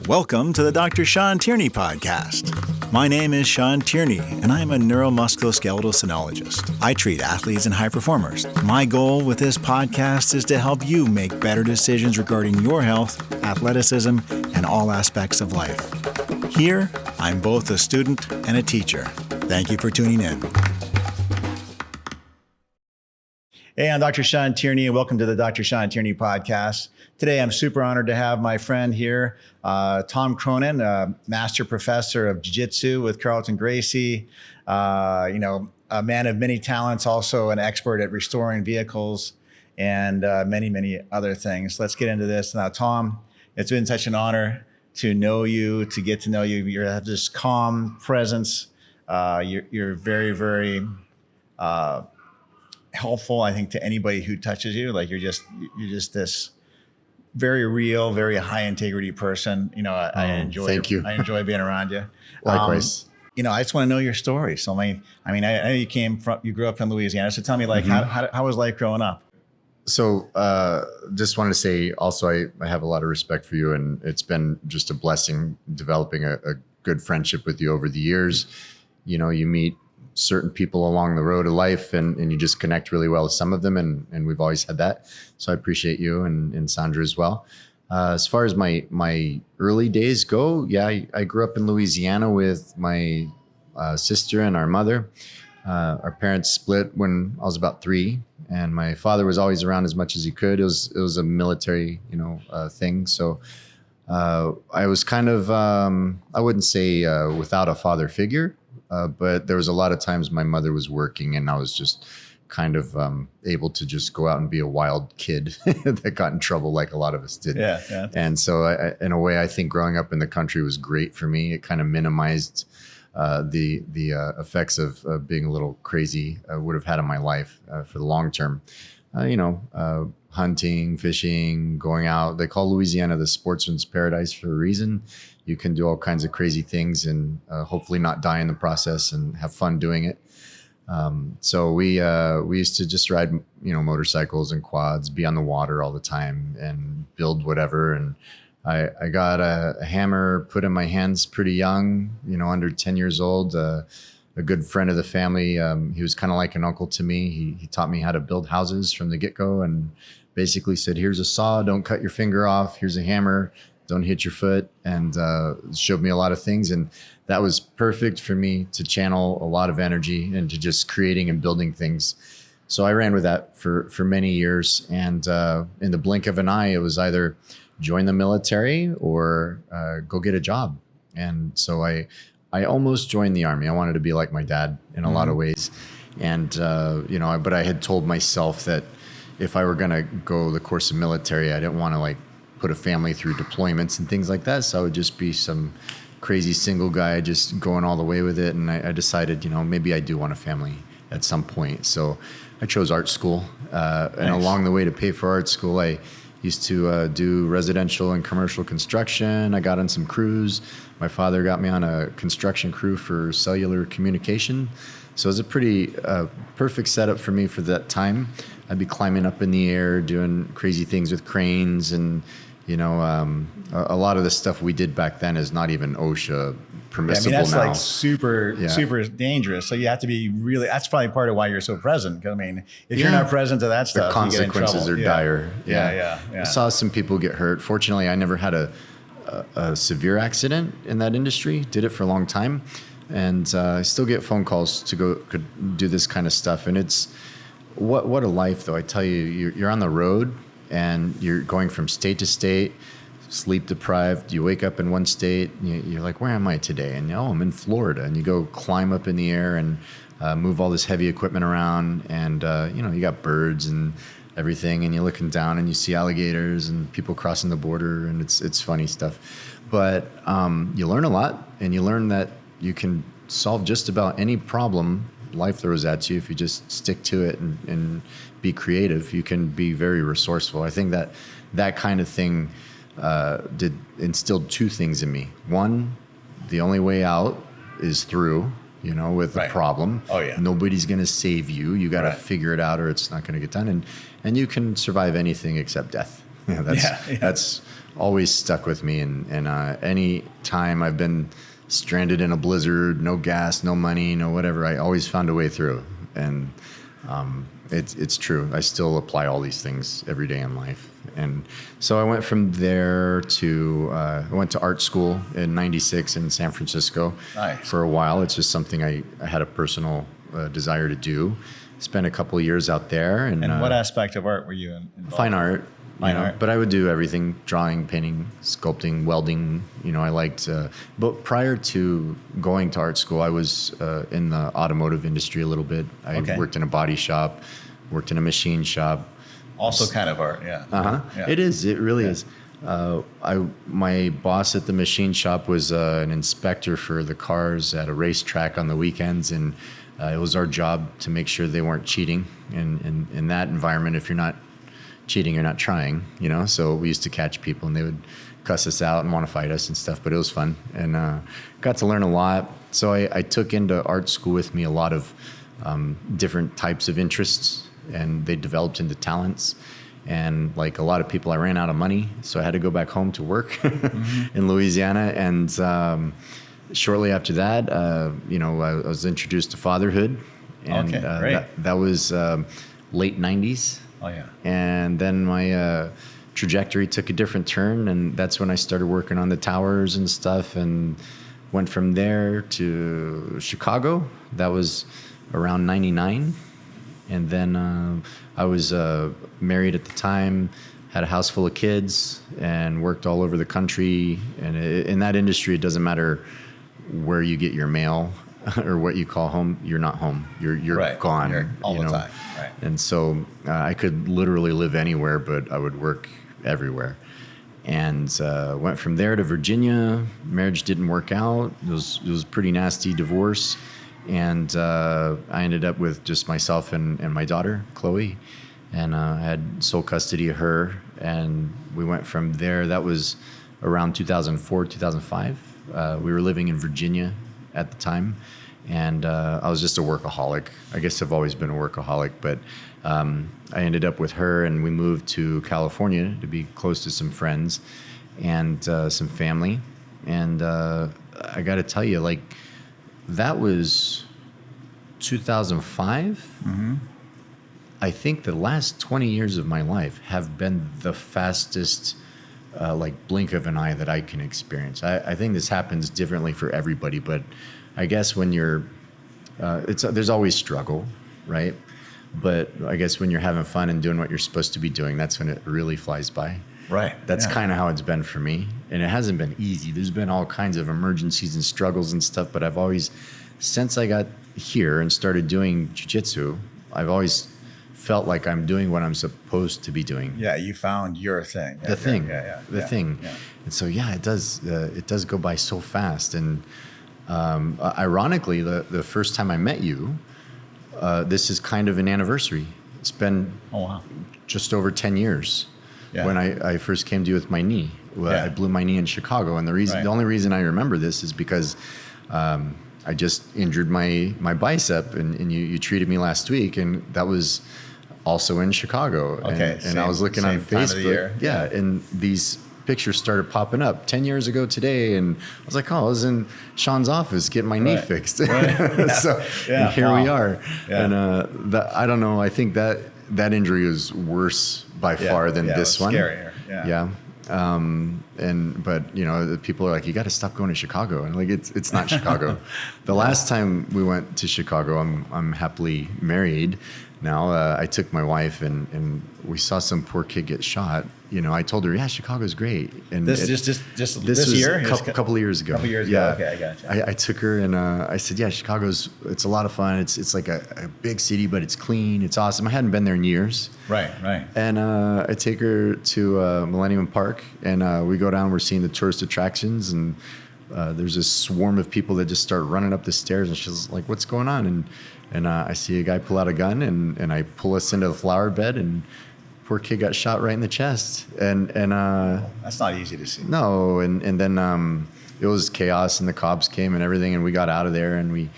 Welcome to the Dr. Shawn Tierney Podcast. My name is Shawn Tierney, and I am a neuromusculoskeletal synologist. I treat athletes and high performers. My goal with this podcast is to help you make better decisions regarding your health, athleticism, and all aspects of life. Here, I'm both a student and a teacher. Thank you for tuning in. Hey, I'm Dr. Shawn Tierney, and welcome to the Dr. Shawn Tierney Podcast. Today, I'm super honored to have my friend here, Tom Cronin, Master Professor of Jiu Jitsu with Carlson Gracie, a man of many talents, also an expert at restoring vehicles and many, many other things. Let's get into this. Now, Tom, it's been such an honor to know you, to get to know you. You have this calm presence. You're very, very helpful, I think, to anybody who touches you. Like you're just this very real, very high integrity person. I enjoy. Thank you. I enjoy being around you. Likewise. I just want to know your story. So, I know you grew up in Louisiana. So tell me, how was life growing up? So, just wanted to say also, I have a lot of respect for you, and it's been just a blessing developing a good friendship with you over the years. You meet certain people along the road of life and you just connect really well with some of them. And we've always had that. So I appreciate you and Sandra as well. As far as my early days go, I grew up in Louisiana with my sister and our mother. Our parents split when I was about 3, and my father was always around as much as he could. It was a military, thing. So I was kind of, I wouldn't say without a father figure, but there was a lot of times my mother was working and I was just kind of able to just go out and be a wild kid that got in trouble like a lot of us did. Yeah. And so in a way, I think growing up in the country was great for me. It kind of minimized the effects of being a little crazy would have had on my life for the long term. Hunting, fishing, going out. They call Louisiana the sportsman's paradise for a reason. You can do all kinds of crazy things and hopefully not die in the process and have fun doing it. So we used to just ride, motorcycles and quads, be on the water all the time and build whatever. And I got a hammer put in my hands pretty young, under 10 years old. A good friend of the family. He was kind of like an uncle to me. He taught me how to build houses from the get-go and basically said, here's a saw, don't cut your finger off. Here's a hammer, don't hit your foot, and showed me a lot of things. And that was perfect for me to channel a lot of energy into just creating and building things. So I ran with that for many years. And in the blink of an eye, it was either join the military or go get a job. And so I almost joined the Army. I wanted to be like my dad in a lot of ways. And, but I had told myself that if I were going to go the course of military, I didn't want to put a family through deployments and things like that. So I would just be some crazy single guy just going all the way with it. And I decided, maybe I do want a family at some point. So I chose art school. And along the way to pay for art school, I used to do residential and commercial construction. I got on some crews. My father got me on a construction crew for cellular communication. So it was a pretty perfect setup for me for that time. I'd be climbing up in the air, doing crazy things with cranes. And, a lot of the stuff we did back then is not even OSHA permissible now. That's super dangerous. So you have to be that's probably part of why you're so present. Because if you're not present to that stuff, the consequences are dire. Yeah. I saw some people get hurt. Fortunately, I never had a severe accident in that industry. Did it for a long time. And I still get phone calls to could do this kind of stuff. And it's what a life, though. I tell you, you're on the road and you're going from state to state, sleep deprived. You wake up in one state, you're like, where am I today? And I'm in Florida. And you go climb up in the air and move all this heavy equipment around. And you got birds and everything, and you're looking down and you see alligators and people crossing the border, and it's funny stuff. But you learn a lot, and you learn that you can solve just about any problem life throws at you if you just stick to it and be creative. You can be very resourceful. I think that kind of thing instilled 2 things in me. One, the only way out is through. With a problem. Oh, yeah. Nobody's going to save you. You got to figure it out or it's not going to get done. And you can survive anything except death. That's always stuck with me. And any time I've been stranded in a blizzard, no gas, no money, no whatever, I always found a way through. And it's true. I still apply all these things every day in life. And so I went from there to I went to art school in '96 in San Francisco. Nice. For a while. It's just something I had a personal desire to do. Spent a couple of years out there. And what aspect of art were you in? Fine art. Fine art. But I would do everything: drawing, painting, sculpting, welding. I liked. But prior to going to art school, I was in the automotive industry a little bit. I worked in a body shop, worked in a machine shop. Also kind of art, yeah. Yeah. It is. It really is. My boss at the machine shop was an inspector for the cars at a racetrack on the weekends, and it was our job to make sure they weren't cheating. And in that environment, if you're not cheating, you're not trying, So we used to catch people, and they would cuss us out and want to fight us and stuff. But it was fun, and got to learn a lot. So I took into art school with me a lot of different types of interests, and they developed into talents. And like a lot of people, I ran out of money, so I had to go back home to work in Louisiana. And shortly after that, I was introduced to fatherhood, and that was late '90s. Oh yeah. And then my trajectory took a different turn, and that's when I started working on the towers and stuff, and went from there to Chicago. That was around '99. And then I was married at the time, had a house full of kids, and worked all over the country. And in that industry, it doesn't matter where you get your mail or what you call home. You're not home. You're gone. You're all the time. Right. And so I could literally live anywhere, but I would work everywhere. And went from there to Virginia. Marriage didn't work out. It was a pretty nasty divorce. And I ended up with just myself and my daughter, Chloe. And I had sole custody of her. And we went from there. That was around 2004, 2005. We were living in Virginia at the time. And I was just a workaholic. I guess I've always been a workaholic. But I ended up with her, and we moved to California to be close to some friends and some family. And I got to tell you, that was 2005. I think the last 20 years of my life have been the fastest blink of an eye that I can experience. I think this happens differently for everybody, but I guess when you're, there's always struggle, right? But I guess when you're having fun and doing what you're supposed to be doing, that's when it really flies by. Right. That's kind of how it's been for me. And it hasn't been easy. There's been all kinds of emergencies and struggles and stuff, but I've always, since I got here and started doing jiu-jitsu, I've always felt like I'm doing what I'm supposed to be doing. Yeah, you found your thing. The thing. Yeah. And so, it does go by so fast. And ironically, the first time I met you, this is kind of an anniversary. It's been just over 10 years. Yeah. When I first came to you with my knee. I blew my knee in Chicago. And the only reason I remember this is because I just injured my bicep, and you treated me last week, and that was also in Chicago. Okay. And I was looking on Facebook. Yeah, and these pictures started popping up 10 years ago today, and I was like, I was in Shawn's office getting my knee fixed. So and here we are. Yeah. And I don't know, I think that injury was worse by far than this one. Scarier. Yeah. But people are like, you got to stop going to Chicago, and it's not Chicago. The last time we went to Chicago, I'm happily married now. I took my wife, and we saw some poor kid get shot. I told her, Chicago's great. And this was year, a couple of years ago. Yeah. Okay, I gotcha. I took her, and I said, it's a lot of fun. It's like a big city, but it's clean. It's awesome. I hadn't been there in years. Right. And I take her to Millennium Park, and we go down. We're seeing the tourist attractions, and there's this swarm of people that just start running up the stairs, and she's like, what's going on? And I see a guy pull out a gun, and I pull us into the flower bed, and poor kid got shot right in the chest. And that's not easy to see. No, and then it was chaos, and the cops came and everything, and we got out of there, and we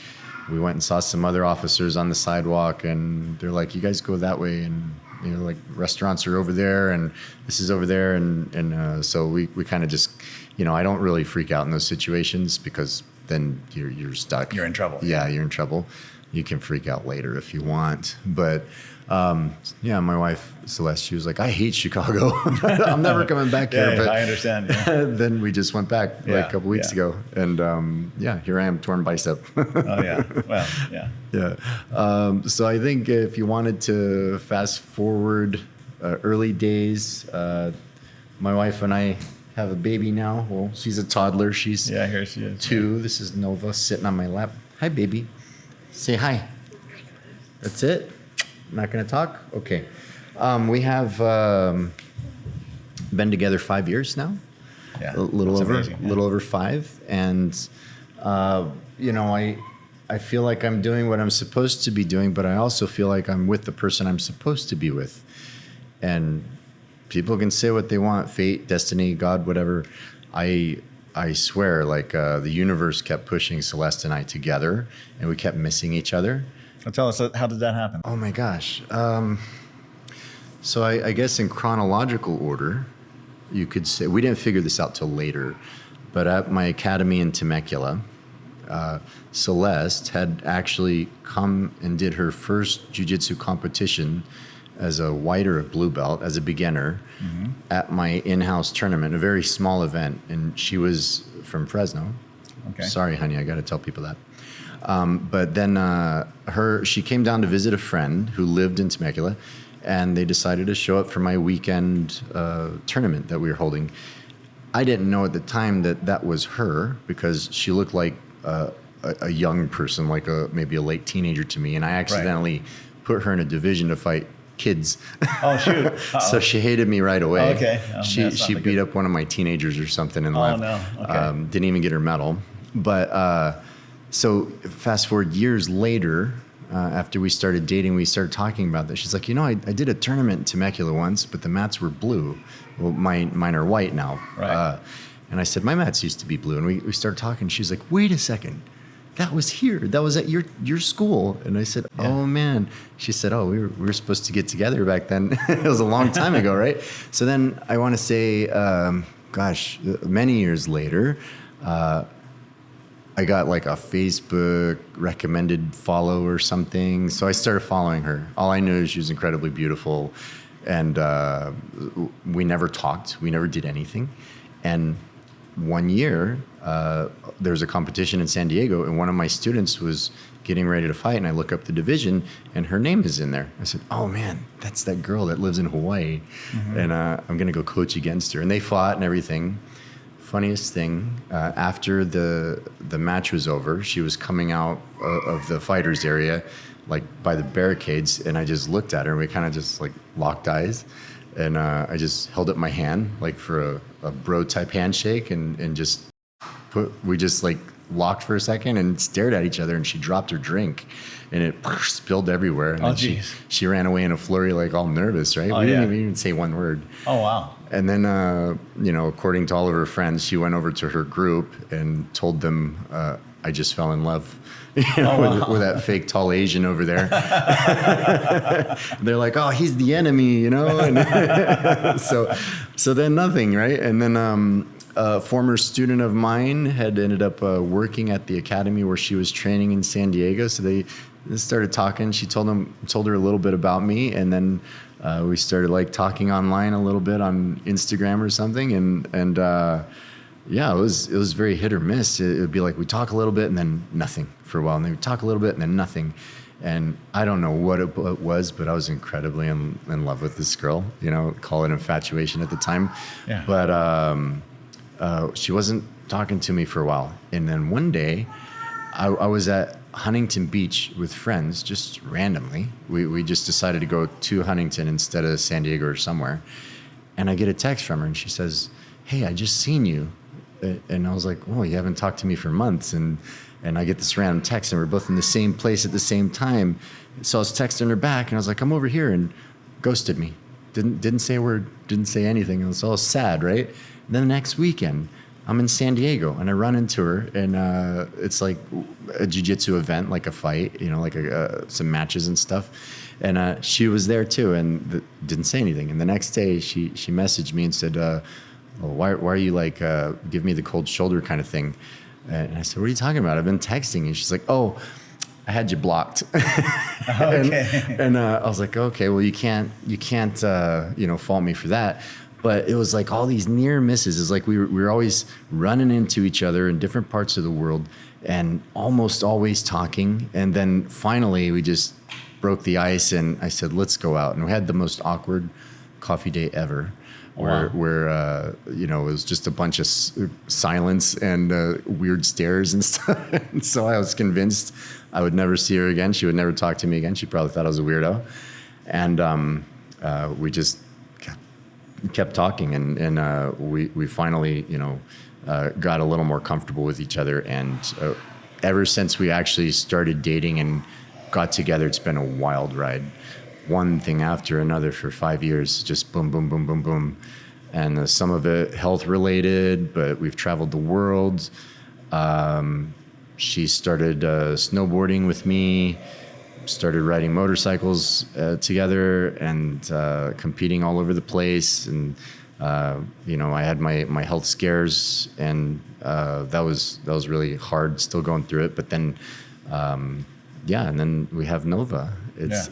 went and saw some other officers on the sidewalk, and they're like, you guys go that way. And like restaurants are over there and this is over there. And so we kind of just, I don't really freak out in those situations because then you're stuck. You're in trouble. Yeah, you're in trouble. You can freak out later if you want. But my wife, Celeste, she was like, I hate Chicago. I'm never coming back here. But I understand. Yeah. Then we just went back like a couple weeks ago. And here I am, torn bicep. Oh, yeah. Well, yeah. Yeah. So I think if you wanted to fast forward early days, my wife and I have a baby now. Well, she's a toddler. She's here she is. 2. This is Nova sitting on my lap. Hi, baby. Say hi. That's it? Not going to talk? Okay. We have been together 5 years now. Yeah. A little amazing, yeah. little over 5. And, I feel like I'm doing what I'm supposed to be doing, but I also feel like I'm with the person I'm supposed to be with. And people can say what they want, fate, destiny, God, whatever. I swear, like the universe kept pushing Celeste and I together, and we kept missing each other. Well, tell us, how did that happen? Oh my gosh. So I guess in chronological order, you could say, we didn't figure this out till later, but at my academy in Temecula, Celeste had actually come and did her first jiu-jitsu competition as a white or a blue belt, as a beginner, at my in-house tournament, a very small event. And she was from Fresno. Okay. Sorry, honey, I got to tell people that. But then she came down to visit a friend who lived in Temecula, and they decided to show up for my weekend tournament that we were holding. I didn't know at the time that was her, because she looked like a young person, like maybe a late teenager to me, and I accidentally put her in a division to fight kids. Oh, shoot. Uh-oh. So she hated me right away. Oh, okay. Oh, she beat up one of my teenagers or something and left. No. Okay. Didn't even get her medal. But so fast forward years later, after we started dating, we started talking about this. She's like, I did a tournament in Temecula once, but the mats were blue. Well, mine are white now. Right. And I said, my mats used to be blue. And we started talking. She's like, wait a second. That was here. That was at your school. And I said, oh, man. She said, oh, we were supposed to get together back then. It was a long time ago, right? So then I want to say, many years later, I got like a Facebook recommended follow or something. So I started following her. All I knew is she was incredibly beautiful. And we never talked. We never did anything. And one year, there was a competition in San Diego, and one of my students was getting ready to fight, and I look up the division, and her name is in there. I said, oh, man, that's that girl that lives in Hawaii, and I'm going to go coach against her. And they fought and everything. Funniest thing, after the match was over, she was coming out of the fighters area, like by the barricades, and I just looked at her, and we kind of just like locked eyes. And I just held up my hand, like for a bro type handshake, and we just like locked for a second and stared at each other, and she dropped her drink and it spilled everywhere. And then she ran away in a flurry, like all nervous, right? We didn't even say one word. Oh, wow. And then, according to all of her friends, she went over to her group and told them, I just fell in love with that fake tall Asian over there. They're like, oh, he's the enemy, And so then nothing, right? And then a former student of mine had ended up working at the academy where she was training in San Diego. So they started talking. She told her a little bit about me, and then we started like talking online a little bit on Instagram or something, and it was very hit or miss. It would be like we talk a little bit and then nothing for a while, and then we talk a little bit and then nothing. And I don't know what it was, but I was incredibly in love with this girl. Call it infatuation at the time. Yeah. But she wasn't talking to me for a while, and then one day, I was at Huntington Beach with friends, just randomly. We just decided to go to Huntington instead of San Diego or somewhere. And I get a text from her, and she says, hey, I just seen you. And I was like, oh, you haven't talked to me for months. And I get this random text, and we're both in the same place at the same time. So I was texting her back, and I was like, I'm over here, and ghosted me. Didn't say a word, didn't say anything. I was all sad, right? And then the next weekend, I'm in San Diego, and I run into her, and it's like a jiu-jitsu event, like a fight, like some matches and stuff. And she was there too, and didn't say anything. And the next day, she messaged me and said, why are you like, give me the cold shoulder kind of thing? And I said, what are you talking about? I've been texting. And she's like, oh, I had you blocked. Okay. and I was like, okay, well, you can't fault me for that. But it was like all these near misses. It's like we were always running into each other in different parts of the world and almost always talking. And then finally we just broke the ice, and I said, let's go out. And we had the most awkward coffee date ever. Where it was just a bunch of silence and weird stares and stuff. And so I was convinced I would never see her again. She would never talk to me again. She probably thought I was a weirdo. And we just kept talking, and we finally, got a little more comfortable with each other. And ever since we actually started dating and got together, it's been a wild ride. One thing after another for 5 years, just boom, boom, boom, boom, boom. And some of it health related, but we've traveled the world. She started snowboarding with me, started riding motorcycles together, and competing all over the place. And I had my health scares, and that was really hard, still going through it. But then and then we have Nova.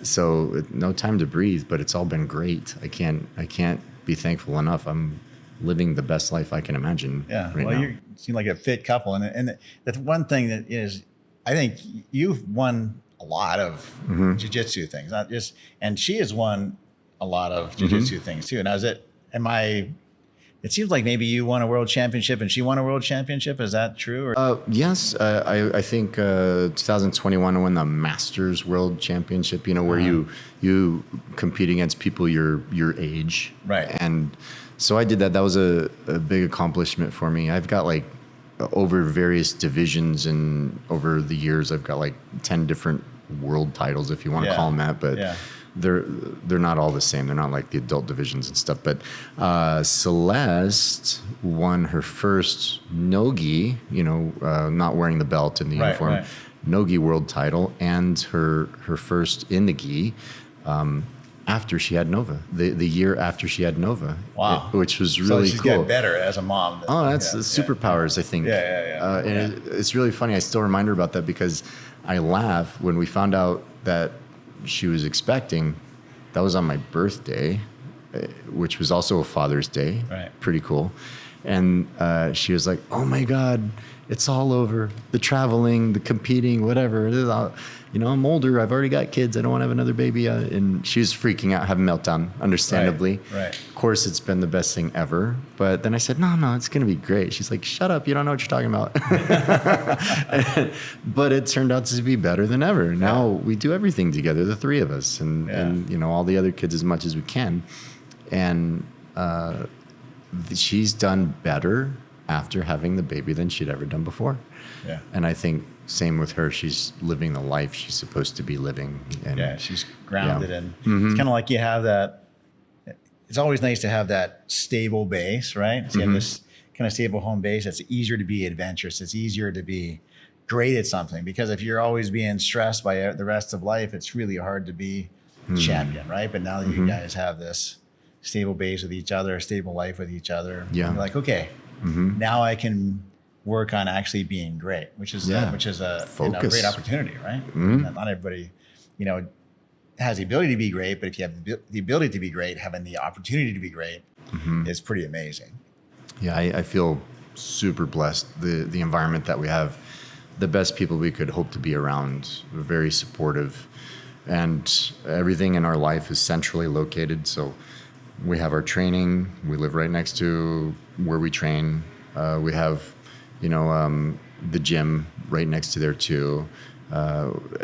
So no time to breathe, but it's all been great. I can't be thankful enough. I'm living the best life I can imagine. Yeah. Right now. You seem like a fit couple. And that's one thing that is, I think you've won a lot of jiu-jitsu things, not just, and she has won a lot of jiu-jitsu things too. And it seems like maybe you won a world championship and she won a world championship. Is that true? Or? Yes. I think 2021 I won the Masters World Championship, where you compete against people your age. Right. And so I did that. That was a big accomplishment for me. I've got like over various divisions, and over the years I've got like 10 different world titles, if you want to call them that. But they're not all the same. They're not like the adult divisions and stuff. But Celeste won her first no-gi, not wearing the belt in the uniform, no-gi world title, and her first in the gi after she had Nova, the year after she had Nova. Wow. Which was really she's cool. getting better as a mom. That's superpowers, I think. And it's really funny. I still remind her about that because I laugh when we found out that she was expecting. That was on my birthday, which was also a Father's Day. Right. Pretty cool. And she was like, oh my God, it's all over. The traveling, the competing, whatever. I'm older. I've already got kids. I don't want to have another baby. And she was freaking out, having a meltdown, understandably. Right. Of course, it's been the best thing ever. But then I said, no, it's going to be great. She's like, shut up. You don't know what you're talking about. But it turned out to be better than ever. Now we do everything together, the three of us, and all the other kids as much as we can. And she's done better after having the baby than she'd ever done before. Yeah. And I think same with her. She's living the life she's supposed to be living. And she's grounded in. It's kind of like you have that. It's always nice to have that stable base, right? So you have this kind of stable home base. It's easier to be adventurous. It's easier to be great at something, because if you're always being stressed by the rest of life, it's really hard to be champion, right? But now that you guys have this stable base with each other, a stable life with each other, you're like, okay, now I can work on actually being great, which is a great opportunity, right? Not everybody, has the ability to be great, but if you have the ability to be great, having the opportunity to be great is pretty amazing. Yeah, I feel super blessed. The environment that we have, the best people we could hope to be around, very supportive, and everything in our life is centrally located. So we have our training. We live right next to where we train. We have, the gym right next to there too.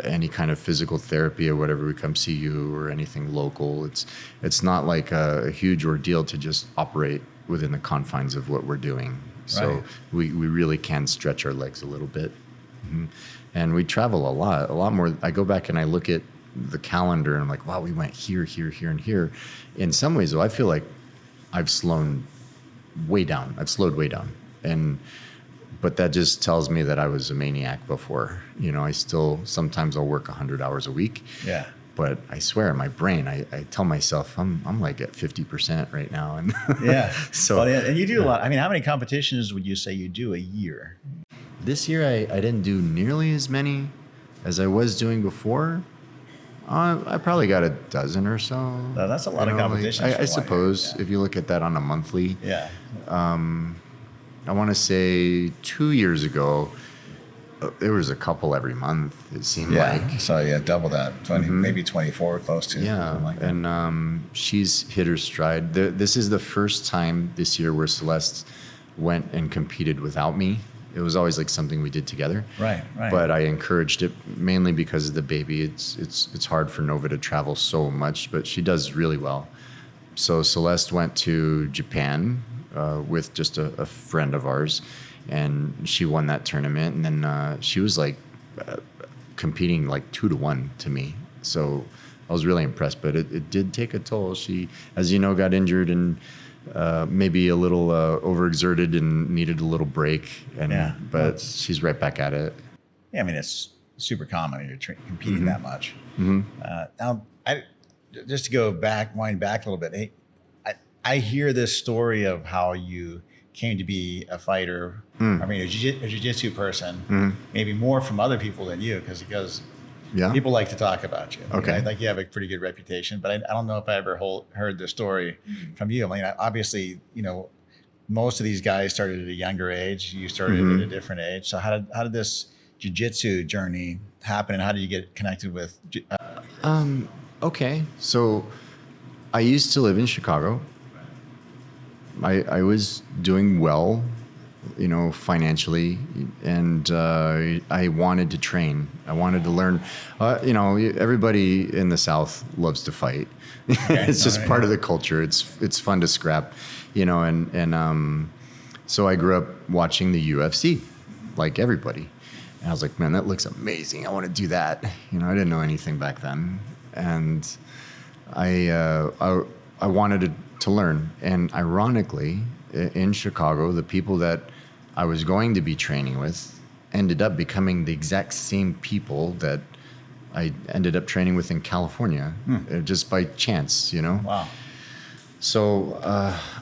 Any kind of physical therapy or whatever, we come see you, or anything local. It's not like a huge ordeal to just operate within the confines of what we're doing. So we really can stretch our legs a little bit. And we travel a lot more. I go back and I look at the calendar and I'm like, wow, we went here, here, here, and here. In some ways, though, I feel like I've slowed way down. But that just tells me that I was a maniac before. I still, sometimes I'll work 100 hours a week. Yeah. But I swear in my brain, I tell myself I'm like at 50% right now. And yeah. So, well, yeah, and you do a lot. I mean, how many competitions would you say you do a year? This year, I didn't do nearly as many as I was doing before. I probably got a dozen or so. No, that's a lot of competitions. I suppose if you look at that on a monthly. Yeah. I want to say 2 years ago, there was a couple every month, it seemed like. So yeah, double that, 20, maybe 24, close to. Yeah, like and she's hit her stride. This is the first time this year where Celeste went and competed without me. It was always like something we did together. Right. But I encouraged it mainly because of the baby. It's hard for Nova to travel so much, but she does really well. So Celeste went to Japan with just a friend of ours, and she won that tournament. And then she was like competing like 2-1 to me. So I was really impressed, but it did take a toll. She, as you know, got injured and maybe a little overexerted and needed a little break. But she's right back at it. Yeah, I mean, it's super common when you're competing that much. Now, just to wind back a little bit, I hear this story of how you came to be a fighter. I mean, a jiu-jitsu person, maybe more from other people than you, because people like to talk about you. Okay. I think you have a pretty good reputation, but I don't know if I ever heard the story from you. I mean, obviously, most of these guys started at a younger age. You started at a different age. So how did this jiu-jitsu journey happen, and how did you get connected with? Okay, so I used to live in Chicago. I was doing well, financially, and I wanted to train. I wanted to learn. Everybody in the South loves to fight. Okay, it's just part of the culture. It's fun to scrap, and so I grew up watching the UFC, like everybody. And I was like, man, that looks amazing. I want to do that. I didn't know anything back then, and I wanted to learn. And ironically, in Chicago, the people that I was going to be training with ended up becoming the exact same people that I ended up training with in California, just by chance, Wow. So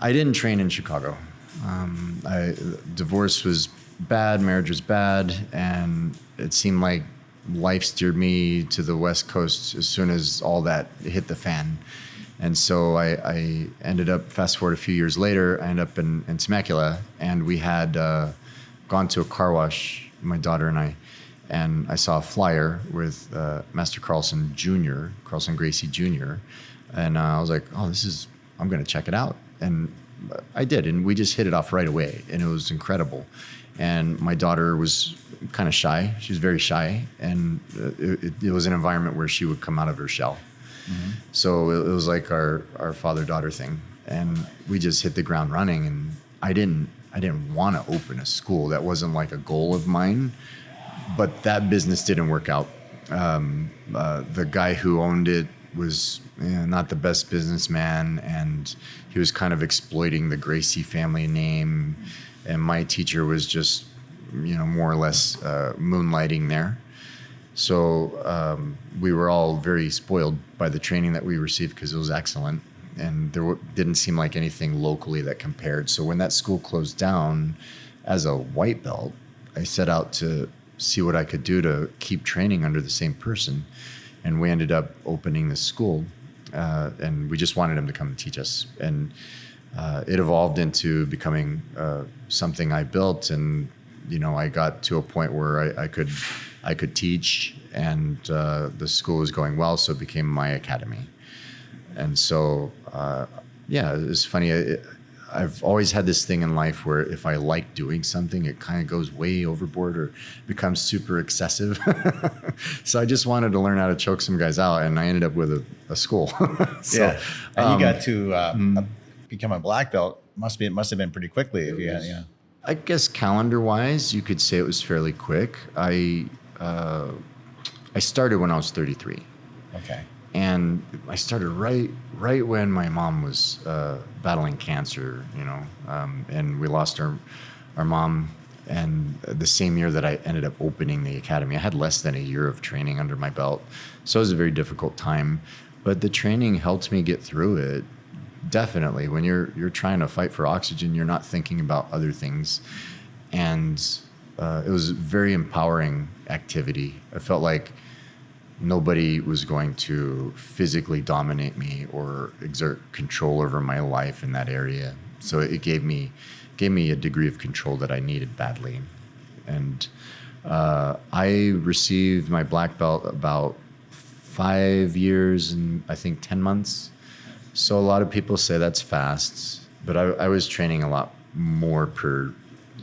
I didn't train in Chicago. Divorce was bad, marriage was bad, and it seemed like life steered me to the West Coast as soon as all that hit the fan. And so I ended up, fast forward a few years later, I ended up in Temecula, and we had gone to a car wash, my daughter and I saw a flyer with Master Carlson Jr., Carlson Gracie Jr., and I was like, I'm going to check it out. And I did, and we just hit it off right away, and it was incredible. And my daughter was kind of shy. She was very shy, and it was an environment where she would come out of her shell. So it was like our father-daughter thing, and we just hit the ground running. And I didn't want to open a school. That wasn't like a goal of mine, but that business didn't work out. The guy who owned it was not the best businessman, and he was kind of exploiting the Gracie family name. And my teacher was just, more or less moonlighting there. So we were all very spoiled by the training that we received because it was excellent. And there didn't seem like anything locally that compared. So when that school closed down, as a white belt, I set out to see what I could do to keep training under the same person. And we ended up opening this school. And we just wanted him to come and teach us. And it evolved into becoming something I built. And, I got to a point where I could teach, and the school was going well, so it became my academy. And so, it's funny. I've always had this thing in life where if I like doing something, it kind of goes way overboard or becomes super excessive. So I just wanted to learn how to choke some guys out, and I ended up with a school. And you got to become a black belt. Must have been pretty quickly. If you had, I guess calendar-wise, you could say it was fairly quick. I started when I was 33. Okay. And I started right when my mom was battling cancer, and we lost our mom. And the same year that I ended up opening the academy, I had less than a year of training under my belt. So it was a very difficult time, but the training helped me get through it. Definitely. When you're trying to fight for oxygen, you're not thinking about other things. And it was a very empowering activity. I felt like nobody was going to physically dominate me or exert control over my life in that area. So it gave me a degree of control that I needed badly. And I received my black belt about 5 years and I think 10 months. So a lot of people say that's fast, but I was training a lot more per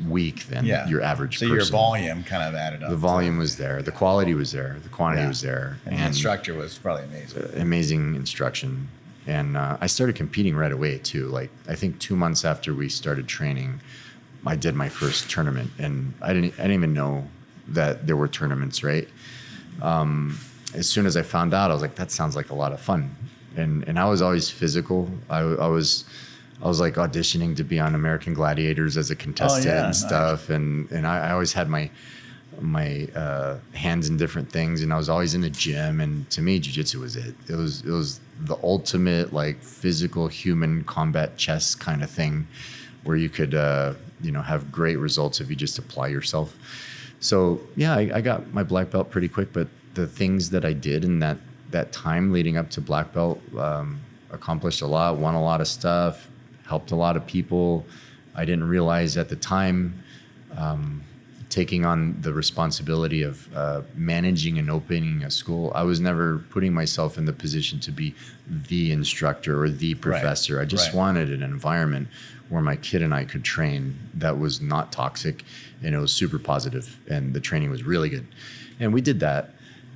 week than your average person. So your volume kind of added up. The volume was there. The quality was there. The quantity was there. And the instructor was probably amazing. Amazing instruction. And I started competing right away too. Like I think 2 months after we started training, I did my first tournament, and I didn't even know that there were tournaments. Right. As soon as I found out, I was like, that sounds like a lot of fun. And I was always physical. I was like auditioning to be on American Gladiators as a contestant and stuff. Nice. And I always had my hands in different things, and I was always in the gym. And to me, jiu-jitsu was it. It was the ultimate like physical human combat chess kind of thing, where you could have great results if you just apply yourself. So yeah, I got my black belt pretty quick, but the things that I did in that time leading up to black belt, accomplished a lot, won a lot of stuff, helped a lot of people. I didn't realize at the time, taking on the responsibility of managing and opening a school. I was never putting myself in the position to be the instructor or the professor. Right. I just wanted an environment where my kid and I could train that was not toxic, and it was super positive, and the training was really good. And we did that.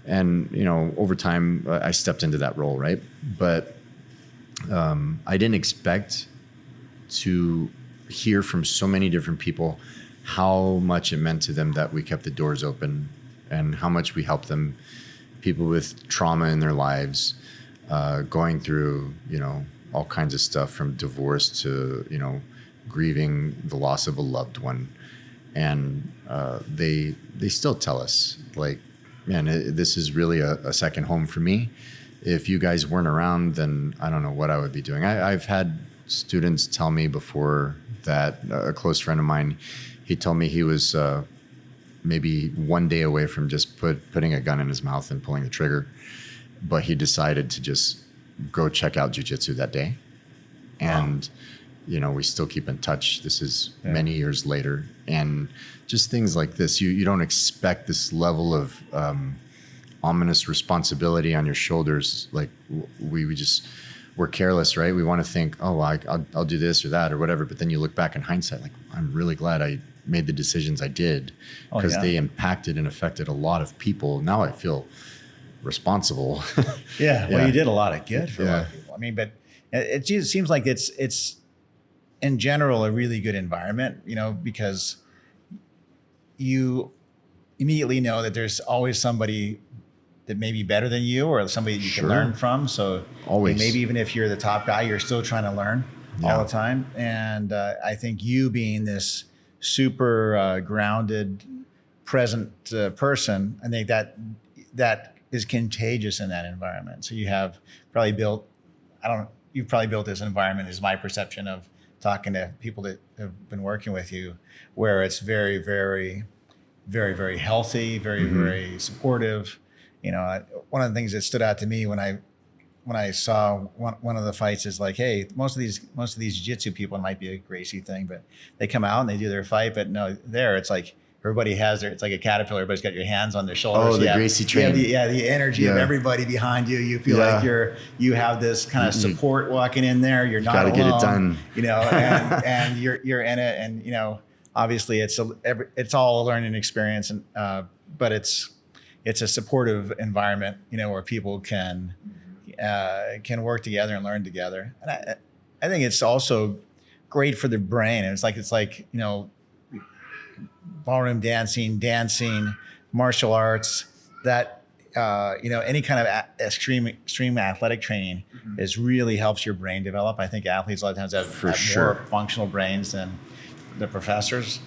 And, over time, I stepped into that role, right? But I didn't expect to hear from so many different people how much it meant to them that we kept the doors open, and how much we helped them, people with trauma in their lives, going through, all kinds of stuff from divorce to, grieving the loss of a loved one. And they still tell us, like, man, this is really a second home for me. If you guys weren't around, then I don't know what I would be doing. I've had students tell me before that a close friend of mine, he told me he was maybe one day away from just putting a gun in his mouth and pulling the trigger, but he decided to just go check out jiu-jitsu that day. And, we still keep in touch. This is many years later. And just things like this, you don't expect this level of ominous responsibility on your shoulders. Like we're careless, right? We want to think, oh, I'll do this or that or whatever. But then you look back in hindsight, like, I'm really glad I made the decisions I did, because they impacted and affected a lot of people. Now I feel responsible. Well, you did a lot of good for a lot of people. I mean, but it just seems like it's in general a really good environment, because you immediately know that there's always somebody that may be better than you, or somebody that you can learn from. So always, maybe even if you're the top guy, you're still trying to learn all the time. And I think you being this super grounded, present person, I think that is contagious in that environment. So you've probably built this environment, is my perception of talking to people that have been working with you, where it's very, very, very, very healthy, very, very supportive. One of the things that stood out to me when I saw one of the fights is like, hey, most of these jiu-jitsu people, it might be a Gracie thing, but they come out and they do their fight, but no, it's like everybody has it's like a caterpillar, everybody's got your hands on their shoulders. Oh, the Gracie train. The energy of everybody behind you. You feel like you have this kind of support walking in there. You're not alone. Gotta get it done. And you're in it, and obviously it's all a learning experience, and but it's a supportive environment, where people can work together and learn together. And I think it's also great for the brain. And it's like ballroom dancing, martial arts, that any kind of extreme athletic training is really helps your brain develop. I think athletes a lot of times have more functional brains than the professors.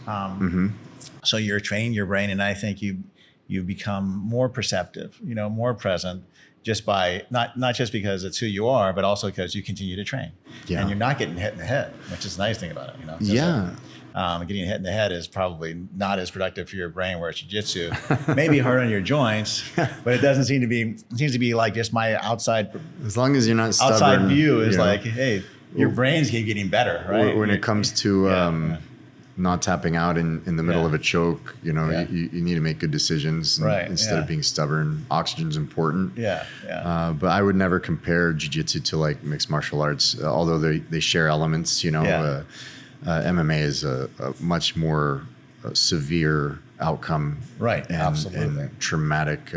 So you're training your brain, and I think you become more perceptive, more present, just by not just because it's who you are, but also because you continue to train. Yeah. And you're not getting hit in the head, which is the nice thing about it. Yeah. Getting hit in the head is probably not as productive for your brain, where it's jiu-jitsu. Maybe hard on your joints, but it doesn't seem to be. It seems to be like just my outside. As long as you're not stubborn, outside view is like, hey, your brains keep getting better, right? When it comes to not tapping out in the middle of a choke, you need to make good decisions instead of being stubborn. Oxygen's important. But I would never compare jiu-jitsu to like mixed martial arts, although they share elements. MMA is a much more severe outcome, and traumatic,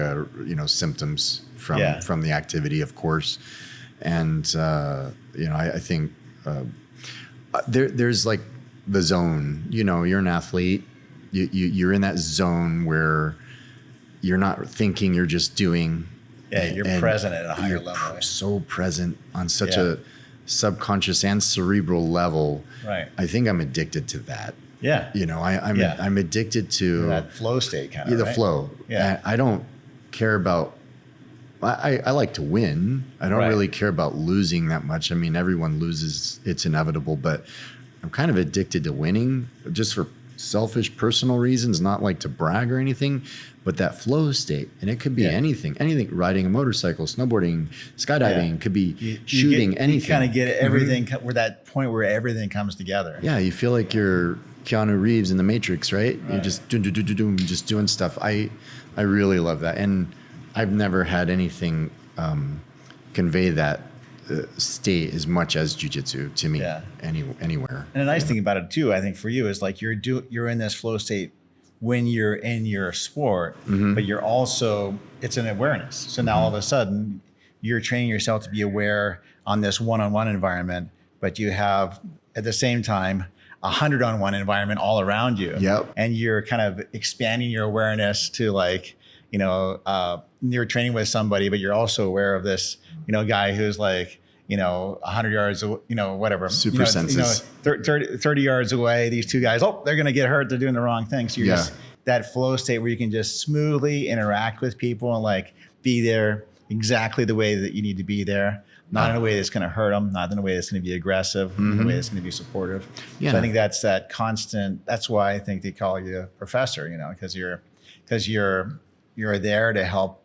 symptoms from the activity, of course. And I think there's like the zone. You're an athlete. You're in that zone where you're not thinking, you're just doing. Yeah, you're present at a higher level. So present on such a subconscious and cerebral level. Right. I think I'm addicted to that. Yeah. I'm addicted to that flow state kind of. The flow. Yeah. I don't care about. I like to win. I don't really care about losing that much. I mean, everyone loses. It's inevitable, but I'm kind of addicted to winning just for selfish personal reasons, not like to brag or anything, but that flow state. And it could be anything, riding a motorcycle, snowboarding, skydiving, could be shooting, anything. You kind of get everything, where that point where everything comes together. Yeah. You feel like you're Keanu Reeves in The Matrix, right? You're just just doing stuff. I really love that. And I've never had anything convey that state as much as jiu-jitsu to me anywhere. And the nice thing about it too, I think for you, is like you're in this flow state when you're in your sport, but you're also, it's an awareness. So now all of a sudden you're training yourself to be aware on this one-on-one environment, but you have at the same time 100-on-1 environment all around you. Yep. And you're kind of expanding your awareness to like, you're training with somebody, but you're also aware of this, guy who's like, 100 yards, whatever. Super senses. 30 yards away, these two guys, they're going to get hurt. They're doing the wrong thing. So you're just that flow state where you can just smoothly interact with people and like be there exactly the way that you need to be there. Not in a way that's going to hurt them, not in a way that's going to be aggressive, in a way that's going to be supportive. Yeah. So I think that's that constant, that's why I think they call you a professor, because you're there to help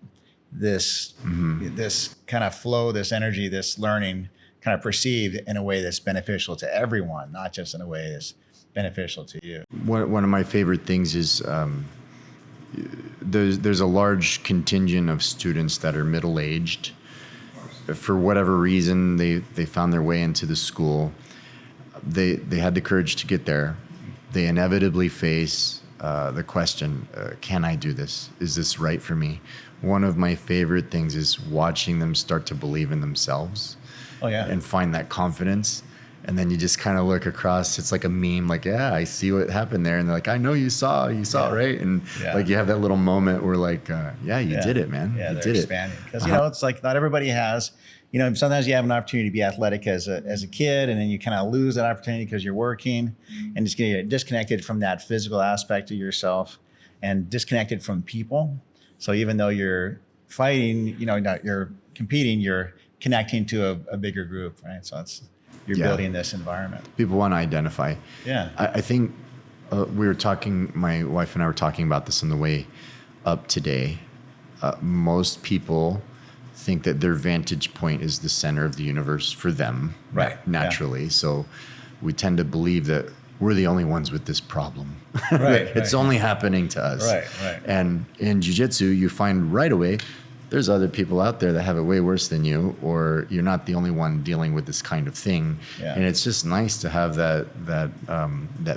this this kind of flow, this energy, this learning kind of perceived in a way that's beneficial to everyone, not just in a way that's beneficial to you. One of my favorite things is there's a large contingent of students that are middle-aged. For whatever reason, they found their way into the school. They had the courage to get there. They inevitably face the question, can I do this? Is this right for me? One of my favorite things is watching them start to believe in themselves and find that confidence. And then you just kind of look across, it's like a meme, like, I see what happened there. And they're like, I know you saw, right? And like you have that little moment where like, you did it, man. Yeah, you they're did expanding. Because, it's like not everybody has, sometimes you have an opportunity to be athletic as a kid, and then you kind of lose that opportunity because you're working and just get disconnected from that physical aspect of yourself and disconnected from people. So even though you're fighting, you're competing, you're connecting to a bigger group, right? So you're building this environment. People want to identify. Yeah. I think we were talking, my wife and I were talking about this on the way up today. Most people think that their vantage point is the center of the universe for them, naturally. So we tend to believe that we're the only ones with this problem. It's only happening to us. Right. And in jiu-jitsu, you find right away, there's other people out there that have it way worse than you, or you're not the only one dealing with this kind of thing. Yeah. And it's just nice to have that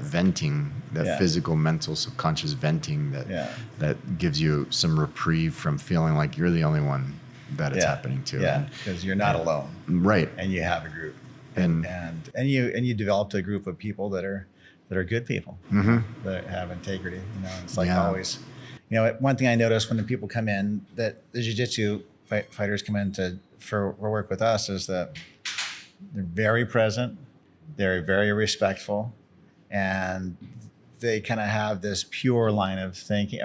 venting, that physical, mental, subconscious venting that gives you some reprieve from feeling like you're the only one that it's happening to. Yeah, because you're not alone. Right. And you have a group. And you developed a group of people that are good people, that have integrity. It's like always. One thing I noticed when the people come in, that the jiu-jitsu fighters come in for work with us, is that they're very present, they're very respectful, and they kind of have this pure line of thinking.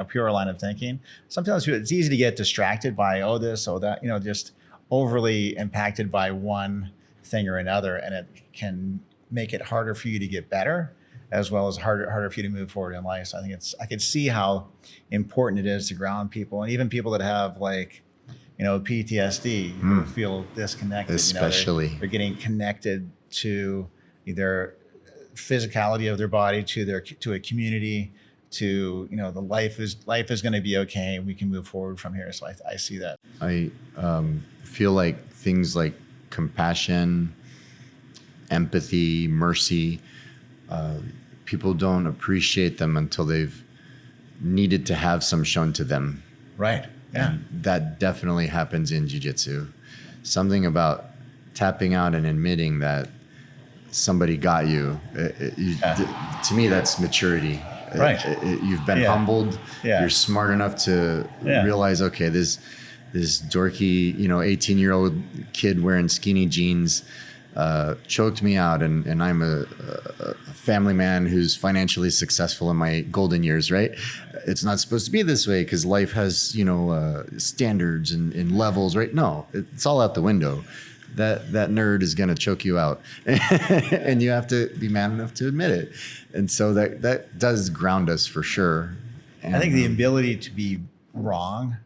Sometimes it's easy to get distracted by, this, that, just overly impacted by one thing or another. And it can make it harder for you to get better, as well as harder for you to move forward in life. So I think I could see how important it is to ground people, and even people that have PTSD, who feel disconnected. Especially. They're getting connected to either physicality of their body, to a community, to the life is going to be okay, and we can move forward from here. So I see that. I feel like things like compassion, empathy, mercy, people don't appreciate them until they've needed to have some shown to them. Right. Yeah. And that definitely happens in jiu-jitsu. Something about tapping out and admitting that somebody got you. To me, that's maturity. Right. You've been humbled. Yeah. You're smart enough to realize, okay, this dorky, 18-year-old kid wearing skinny jeans choked me out, and I'm a family man who's financially successful in my golden years, right? It's not supposed to be this way because life has, standards and levels, right? No, it's all out the window. That nerd is going to choke you out, and you have to be man enough to admit it. And so that does ground us for sure. And I think the ability to be wrong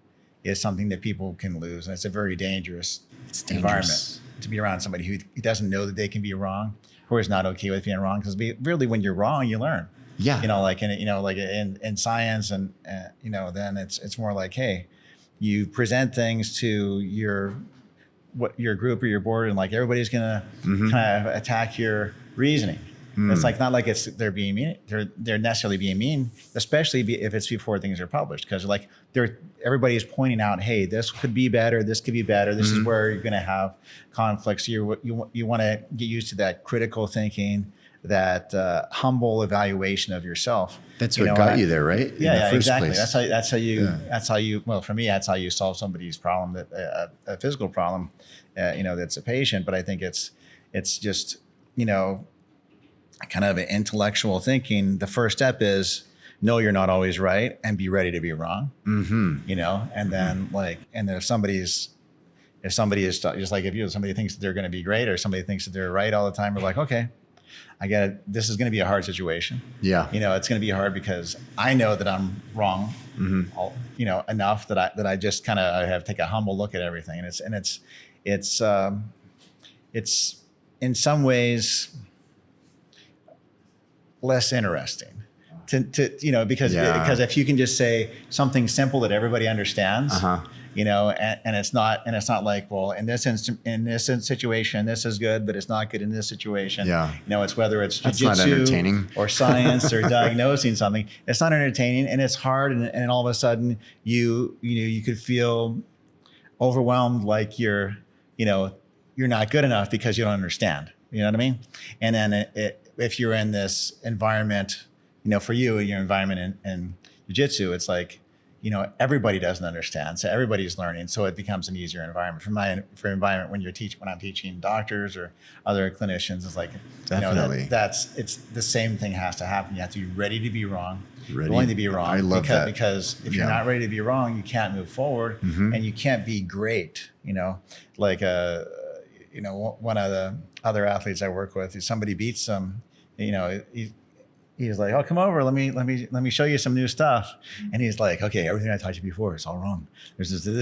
is something that people can lose, and it's a very dangerous environment to be around somebody who doesn't know that they can be wrong, or is not okay with being wrong. Because really, when you're wrong, you learn. Yeah. In science, and then it's more like, hey, you present things to your group or your board, and like everybody's gonna kind of attack your reasoning. It's like not like they're being mean. They're necessarily being mean, especially if it's before things are published, because like everybody is pointing out, hey, this could be better. This could be better. This is where you're going to have conflicts. You want to get used to that critical thinking, that humble evaluation of yourself. That's what got you there, right? Yeah, exactly. Place. That's how you. Well, for me, that's how you solve somebody's problem, a physical problem. That's a patient. But I think it's just kind of an intellectual thinking. The first step is know you're not always right and be ready to be wrong. And then and if somebody is just like, if somebody thinks that they're going to be great, or somebody thinks that they're right all the time, we're like, okay, I get it. This is going to be a hard situation. Yeah. It's going to be hard because I know that I'm wrong, enough that I just kind of have to take a humble look at everything. And it's in some ways less interesting because if you can just say something simple that everybody understands, and it's not like, well, in this situation, this is good, but it's not good in this situation. It's whether it's jiu-jitsu or science or diagnosing something, it's not entertaining, and it's hard. And all of a sudden you could feel overwhelmed, like you're not good enough because you don't understand. You know what I mean? And then if you're in this environment, for you, your environment in jiu-jitsu, it's like, everybody doesn't understand. So everybody's learning. So it becomes an easier environment for environment when I'm teaching doctors or other clinicians. It's like, definitely, it's the same thing has to happen. You have to be ready to be wrong. Willing to be wrong. I love that. Because if you're not ready to be wrong, you can't move forward, and you can't be great. One of the other athletes I work with, if somebody beats them, he's like, oh, come over, let me show you some new stuff. And he's like, okay, everything I taught you before is all wrong. This is the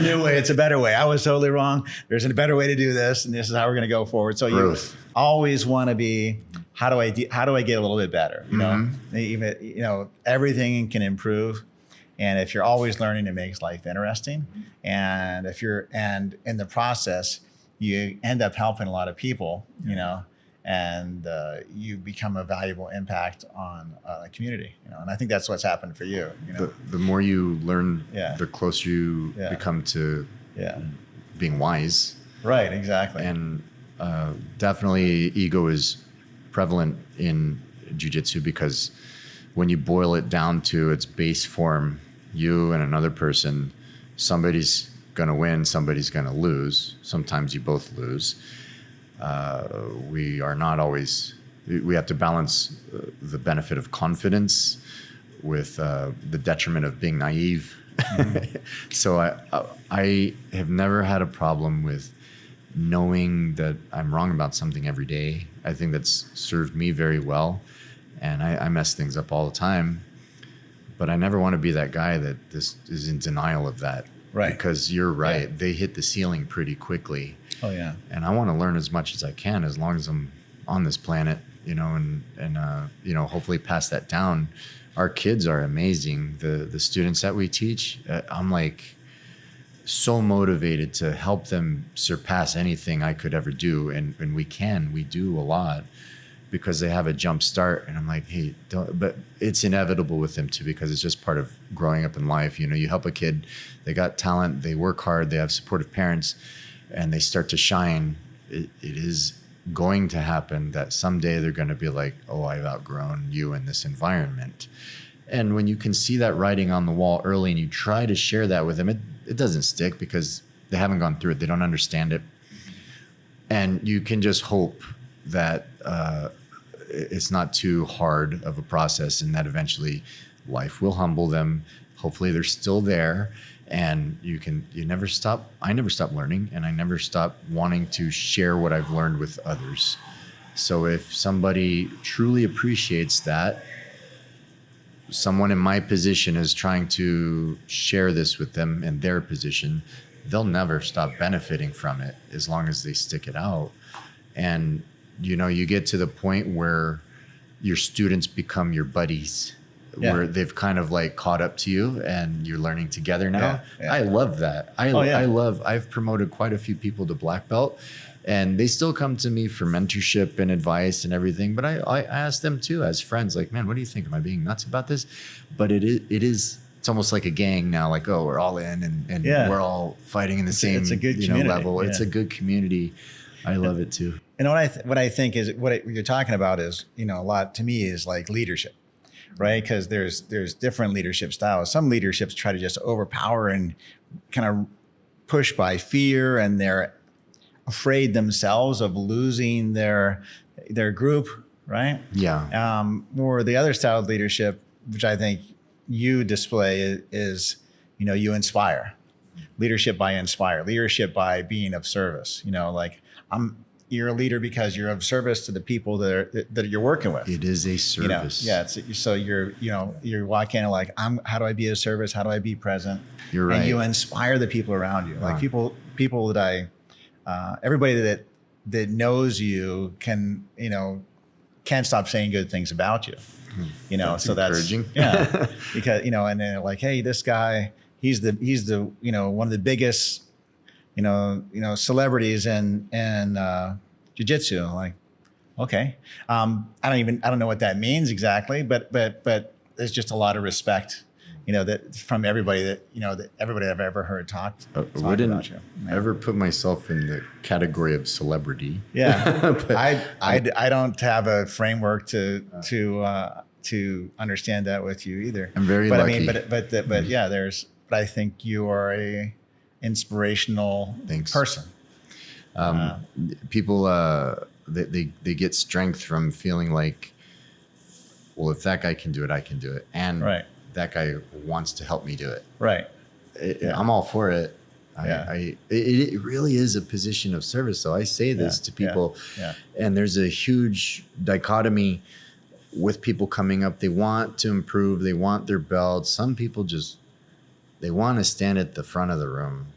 new way. It's a better way. I was totally wrong. There's a better way to do this, and this is how we're going to go forward. So Growth. You always want to be, how do I get a little bit better? Even everything can improve. And if you're always learning, it makes life interesting. And and in the process, you end up helping a lot of people, and you become a valuable impact on a community, and I think that's what's happened for you. The more you learn, the closer you become to being wise. Right, exactly. And definitely ego is prevalent in jiu-jitsu, because when you boil it down to its base form, you and another person, somebody's going to win, somebody's going to lose. Sometimes you both lose. We are not always we have to balance the benefit of confidence with the detriment of being naive. So I have never had a problem with knowing that I'm wrong about something every day. I think that's served me very well, and I mess things up all the time. But I never want to be that guy that is in denial of that. Right. Because you're right. Yeah. They hit the ceiling pretty quickly. Oh, yeah. And I want to learn as much as I can as long as I'm on this planet, and hopefully pass that down. Our kids are amazing. The students that we teach, I'm like so motivated to help them surpass anything I could ever do. And we do a lot, because they have a jump start, and I'm like, hey, but it's inevitable with them too, because it's just part of growing up in life. You help a kid, they got talent, they work hard, they have supportive parents, and they start to shine. It is going to happen that someday they're going to be like, oh, I've outgrown you in this environment. And when you can see that writing on the wall early and you try to share that with them, it doesn't stick because they haven't gone through it. They don't understand it. And you can just hope that it's not too hard of a process, and that eventually life will humble them. Hopefully they're still there, and you never stop. I never stop learning, and I never stop wanting to share what I've learned with others. So if somebody truly appreciates that, someone in my position is trying to share this with them in their position, they'll never stop benefiting from it as long as they stick it out. And you get to the point where your students become your buddies, where they've kind of like caught up to you and you're learning together now. Yeah. I love that. I've promoted quite a few people to black belt, and they still come to me for mentorship and advice and everything. But I ask them too as friends, like, man, what do you think? Am I being nuts about this? But it's almost like a gang now, like, oh, we're all in and we're all fighting in the same it's a good community. Level. Yeah. It's a good community. I love it too. And what I think is what you're talking about is, a lot to me is like leadership, right? Because there's different leadership styles. Some leaderships try to just overpower and kind of push by fear, and they're afraid themselves of losing their group, right? Yeah. Or the other style of leadership, which I think you display, is you inspire. Leadership by inspire. Leadership by being of service. You're a leader because you're of service to the people that you're working with. It is a service. So you're walking in like, how do I be of service? How do I be present? You're right. And you inspire the people around you. Like people that everybody that knows you can't stop saying good things about you. That's so encouraging. Because and then they're like, hey, this guy, he's the one of the biggest celebrities in jiu-jitsu. I'm like, okay. I don't know what that means exactly, but there's just a lot of respect, that from everybody that everybody I've ever heard talk about you. I ever put myself in the category of celebrity. Yeah. I don't have a framework to understand that with you either. I'm very lucky. But I think you are a inspirational person. People they get strength from feeling like, well, if that guy can do it, I can do it, and that guy wants to help me do it. Right. I'm all for it. It really is a position of service. So I say this to people, and there's a huge dichotomy with people coming up. They want to improve. They want their belts. Some people they want to stand at the front of the room,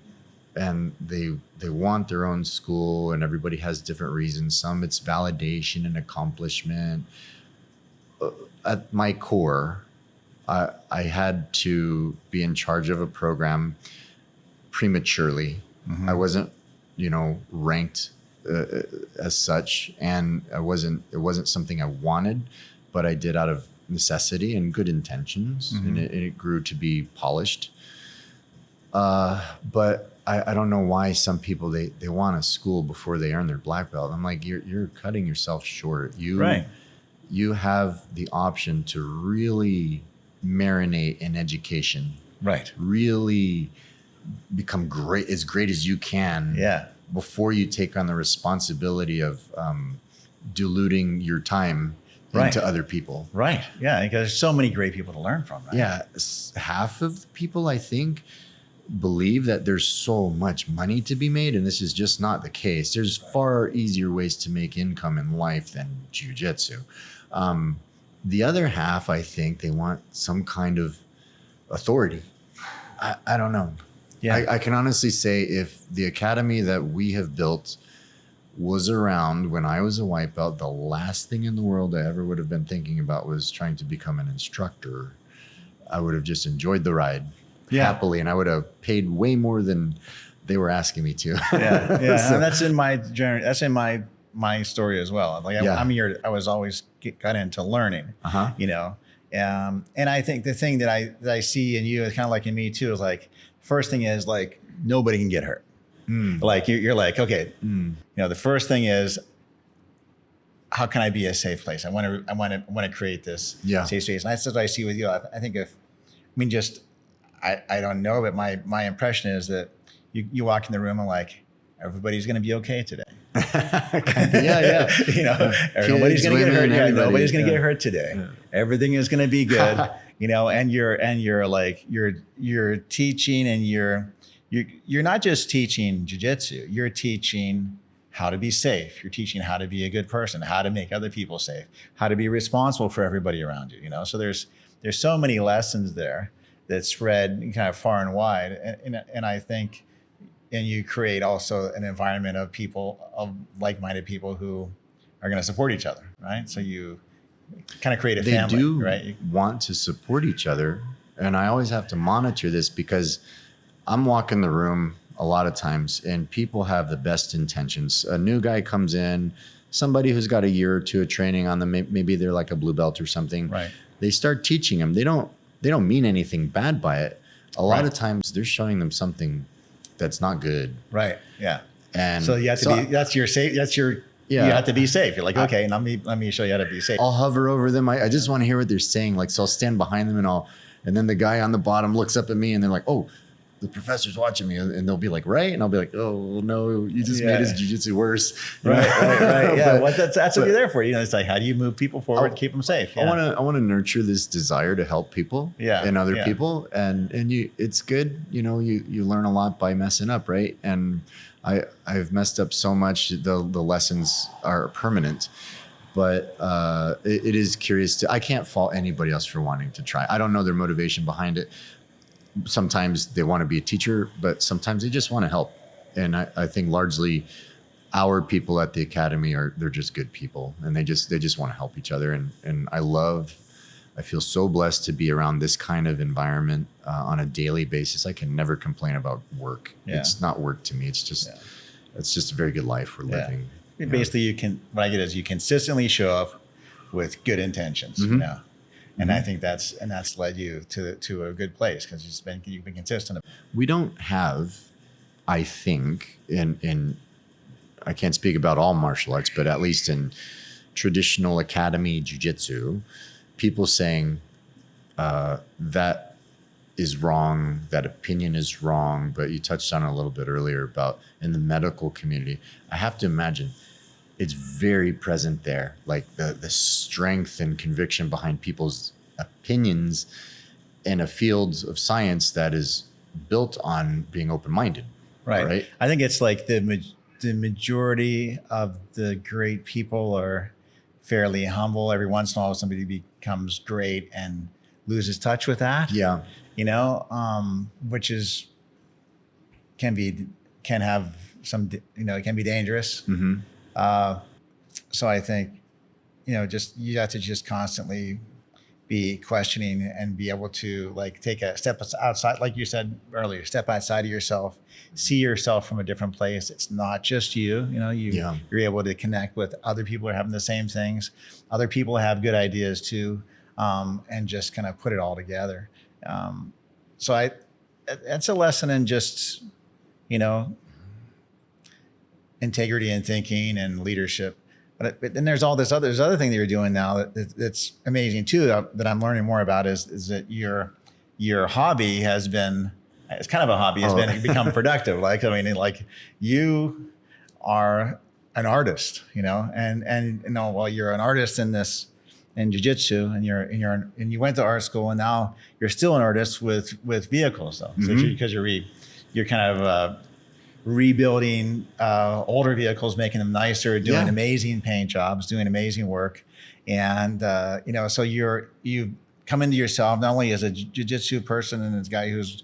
and they want their own school, and everybody has different reasons. Some it's validation and accomplishment. At my core, I had to be in charge of a program prematurely. Mm-hmm. I wasn't, ranked as such, and it wasn't something I wanted, but I did out of necessity and good intentions, and it grew to be polished. But I don't know why some people they want a school before they earn their black belt. I'm like, you're cutting yourself short. You have the option to really marinate in education. Right. Really become as great as you can. Yeah. Before you take on the responsibility of diluting your time into other people. Right. Yeah. Because there's so many great people to learn from. Right? Yeah. Half of the people, I think, believe that there's so much money to be made, and this is just not the case. There's far easier ways to make income in life than jiu-jitsu. The other half, I think they want some kind of authority. I don't know. Yeah. I can honestly say if the academy that we have built was around when I was a white belt, the last thing in the world I ever would have been thinking about was trying to become an instructor. I would have just enjoyed the ride happily, and I would have paid way more than they were asking me to. Yeah. So, and that's in my journey. That's in my story as well. Like I was always got into learning, you know. And I think the thing that I see in you is kind of like in me too, is like, first thing is like, nobody can get hurt. Like you're like, okay, you know, the first thing is, how can I be a safe place? I want to create this safe space. And that's what I see with you. I think I don't know, but my impression is that you walk in the room and like, everybody's going to be okay today. Yeah. You know, everybody's going to get hurt. Yeah, nobody's going to get hurt today. Yeah. Everything is going to be good. You know, and you're like, you're teaching, and you're not just teaching jiu-jitsu, you're teaching how to be safe. You're teaching how to be a good person, how to make other people safe, how to be responsible for everybody around you, you know? So there's so many lessons there that spread kind of far and wide. And I think, and you create also an environment of people, of like-minded people who are going to support each other, right? So you kind of create a family, do right? Want to support each other. And I always have to monitor this because I'm walking the room a lot of times and people have the best intentions. A new guy comes in, somebody who's got a year or two of training on them, maybe they're like a blue belt or something. Right. They start teaching them. They don't mean anything bad by it. A lot of times they're showing them something that's not good. Right. Yeah. And so you have to you have to be safe. You're like, okay, let me show you how to be safe. I'll hover over them. I just want to hear what they're saying. Like, so I'll stand behind them and then the guy on the bottom looks up at me and they're like, oh, the professor's watching me, and they'll be like, right? And I'll be like, oh no, you just made his jiu-jitsu worse. Right. Yeah. That's what you're there for. You know, it's like, how do you move people forward, keep them safe? Yeah. I want to nurture this desire to help people and other people. And it's good. You know, you learn a lot by messing up. Right. And I've messed up so much. The lessons are permanent, but it is curious I can't fault anybody else for wanting to try. I don't know their motivation behind it. Sometimes they want to be a teacher, but sometimes they just want to help. And I think largely our people at the academy they're just good people, and they just want to help each other. And I feel so blessed to be around this kind of environment on a daily basis. I can never complain about work. Yeah. It's not work to me. It's just a very good life we're living. Basically, what I get is you consistently show up with good intentions. You know? And I think that's led you to a good place because you've been consistent. We don't have, I think, in I can't speak about all martial arts, but at least in traditional academy jiu-jitsu, people saying that is wrong, that opinion is wrong. But you touched on it a little bit earlier about in the medical community. I have to imagine it's very present there, like the strength and conviction behind people's opinions in a field of science that is built on being open-minded. Right. I think it's like the majority of the great people are fairly humble. Every once in a while, somebody becomes great and loses touch with that. Yeah. You know, which can have some, you know, it can be dangerous. Mm-hmm. So I think, you know, you have to just constantly be questioning and be able to like take a step outside, like you said earlier, step outside of yourself, see yourself from a different place. It's not just you, you know, you're able to connect with other people who are having the same things. Other people have good ideas too, and just kind of put it all together. So that's a lesson in just, you know, integrity and thinking and leadership. But then there's other thing that you're doing now that's amazing too, that I'm learning more about is that your hobby has been, it's kind of a hobby, has become productive. Like, I mean, like you are an artist, and well, you're an artist in jiu-jitsu, and you went to art school, and now you're still an artist with vehicles though. So because you're kind of rebuilding older vehicles, making them nicer, doing amazing paint jobs, doing amazing work. And, so you come into yourself not only as a jiu-jitsu person and as a guy who's,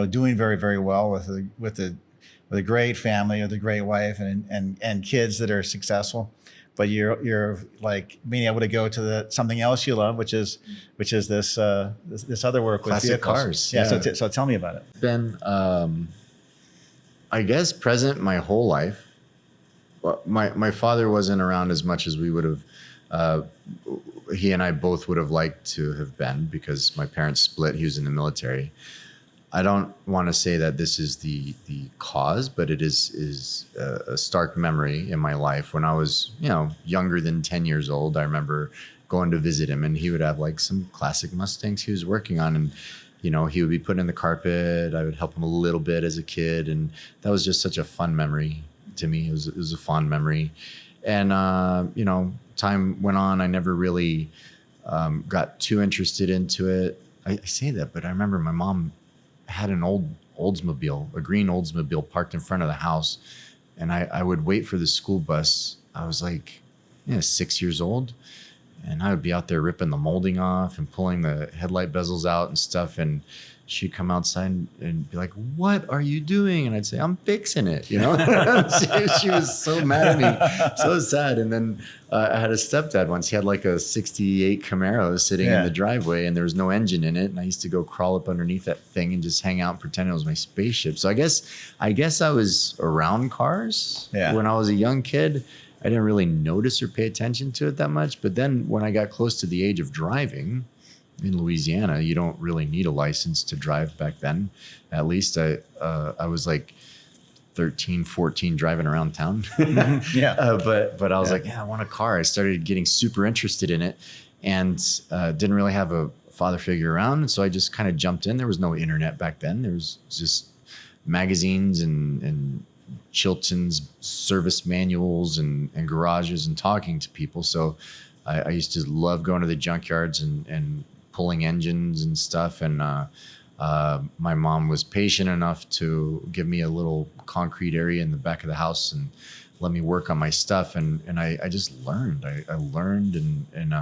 doing very, very well with a great family, with a great wife and kids that are successful, but you're like being able to go to something else you love, which is this other work classic with vehicles. Cars. Yeah. So tell me about it. Been, I guess, present my whole life. Well, my father wasn't around as much as we would have. He and I both would have liked to have been, because my parents split. He was in the military. I don't want to say that this is the cause, but it is a stark memory in my life. When I was, younger than 10 years old, I remember going to visit him, and he would have like some classic Mustangs he was working on, and he would be putting in the carpet. I would help him a little bit as a kid, and that was just such a fun memory to me. It was a fond memory, and time went on. I never really got too interested into it. I say that, but I remember my mom had an old Oldsmobile, a green Oldsmobile, parked in front of the house, and I would wait for the school bus. I was like, 6 years old, and I would be out there ripping the molding off and pulling the headlight bezels out and stuff, and she'd come outside and be like, "What are you doing?" And I'd say, "I'm fixing it." She was so mad at me, so sad. And then I had a stepdad once. He had like a '68 Camaro sitting in the driveway, and there was no engine in it. And I used to go crawl up underneath that thing and just hang out and pretend it was my spaceship. So I guess I was around cars when I was a young kid. I didn't really notice or pay attention to it that much. But then when I got close to the age of driving, in Louisiana, you don't really need a license to drive back then. At least I was like 13, 14 driving around town. But I was like, I want a car. I started getting super interested in it, and didn't really have a father figure around. And so I just kind of jumped in. There was no internet back then. There was just magazines and Chilton's service manuals and garages and talking to people. So I used to love going to the junkyards and pulling engines and stuff. And my mom was patient enough to give me a little concrete area in the back of the house and let me work on my stuff. And I just learned. I learned and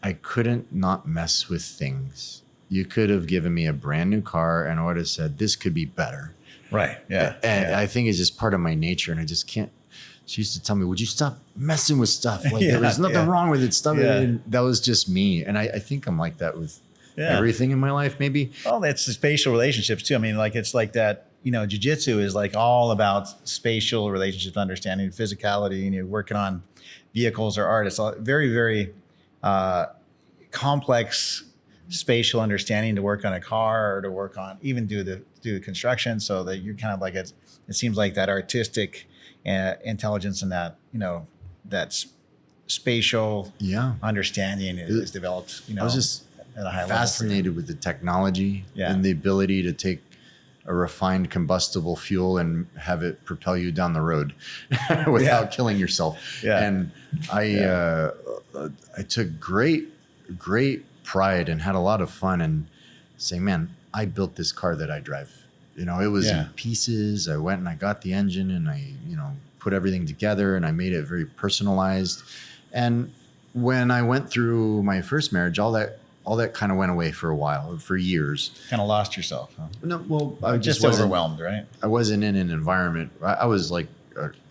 I couldn't not mess with things. You could have given me a brand new car and I would have said, this could be better. Right. Yeah. And I think it's just part of my nature, and I just can't. She used to tell me, would you stop messing with stuff? Like there was nothing wrong with it. Stuff. And that was just me. And I think I'm like that with everything in my life, maybe. Well, it's the spatial relationships too. I mean, like it's like that, jiu-jitsu is like all about spatial relationships, understanding physicality, and you're working on vehicles or art. It's very, very complex spatial understanding to work on a car or to work on, even do the construction. So that you're kind of like, it seems like that artistic intelligence and that that spatial understanding is developed. I was just at a high fascinated with the technology and the ability to take a refined combustible fuel and have it propel you down the road without killing yourself. And I took great pride and had a lot of fun and saying, man, I built this car that I drive. It was in pieces. I went and I got the engine and I, put everything together and I made it very personalized. And when I went through my first marriage, all that kind of went away for a while, for years. Kind of lost yourself, huh? No, well, I just overwhelmed, right? I wasn't in an environment. I was like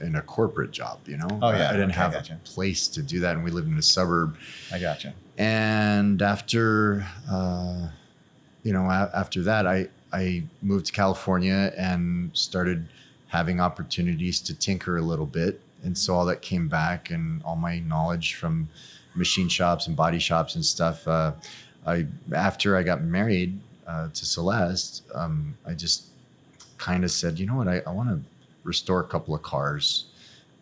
in a corporate job, Oh yeah. I didn't have a place to do that, and we lived in a suburb. I gotcha. And after, after that, I moved to California and started having opportunities to tinker a little bit. And so all that came back, and all my knowledge from machine shops and body shops and stuff. After I got married to Celeste, I just kind of said, you know what, I want to restore a couple of cars,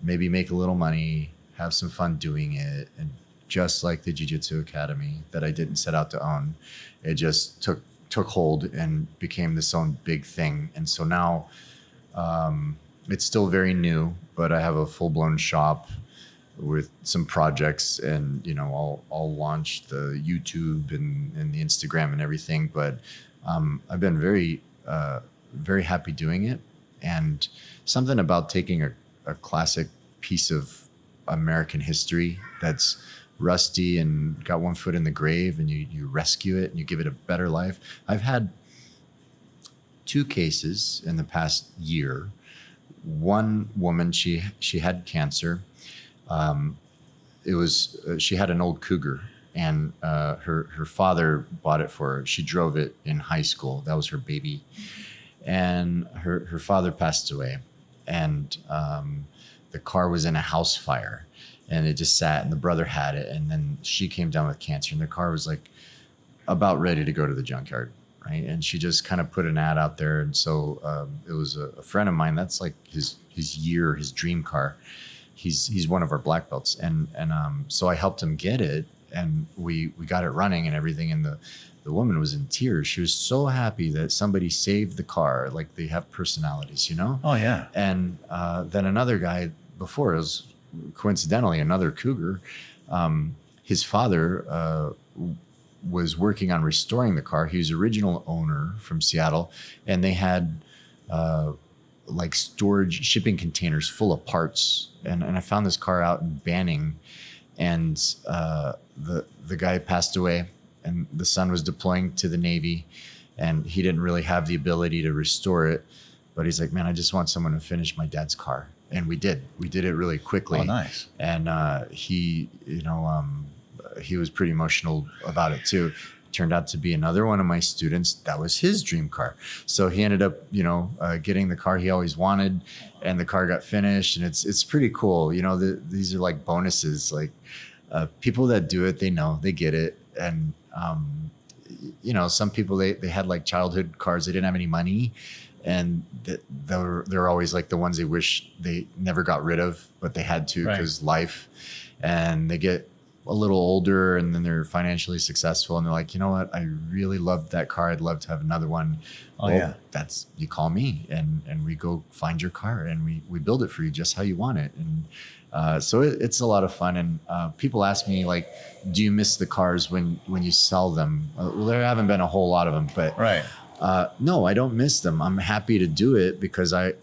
maybe make a little money, have some fun doing it. And just like the Jiu-Jitsu Academy that I didn't set out to own, it just took hold and became this own big thing. And so now It's still very new, but I have a full-blown shop with some projects, and I'll launch the YouTube and the Instagram and everything. But I've been very very happy doing it, and something about taking a classic piece of American history that's rusty and got one foot in the grave, and you rescue it and you give it a better life. I've had 2 cases in the past year. One woman, she had cancer. She had an old Cougar, and her father bought it for her. She drove it in high school. That was her baby. And her father passed away, and the car was in a house fire, and it just sat, and the brother had it. And then she came down with cancer, and the car was like about ready to go to the junkyard. Right. And she just kind of put an ad out there. And so it was a friend of mine. That's like his dream car. He's one of our black belts. And so I helped him get it, and we got it running and everything. And the woman was in tears. She was so happy that somebody saved the car. Like, they have personalities, Oh, yeah. And then another guy before, it was coincidentally another Cougar. His father was working on restoring the car. He was original owner from Seattle, and they had like storage shipping containers full of parts. And I found this car out in Banning, and the guy passed away, and the son was deploying to the Navy, and he didn't really have the ability to restore it. But he's like, man, I just want someone to finish my dad's car. And we did it really quickly. Oh, nice. And he was pretty emotional about it too. Turned out to be another one of my students. That was his dream car. So he ended up, getting the car he always wanted, and the car got finished. And it's pretty cool. These are like bonuses. Like people that do it, they know, they get it. And some people they had like childhood cars. They didn't have any money, and they're always like the ones they wish they never got rid of, but they had to because life. And they get a little older, and then they're financially successful, and they're like, you know what, I really loved that car. I'd love to have another one. Oh, yeah. You call me, and we go find your car, and we build it for you just how you want it. And so it's a lot of fun. And people ask me, like, do you miss the cars when you sell them? Well, there haven't been a whole lot of them, but no, I don't miss them. I'm happy to do it because I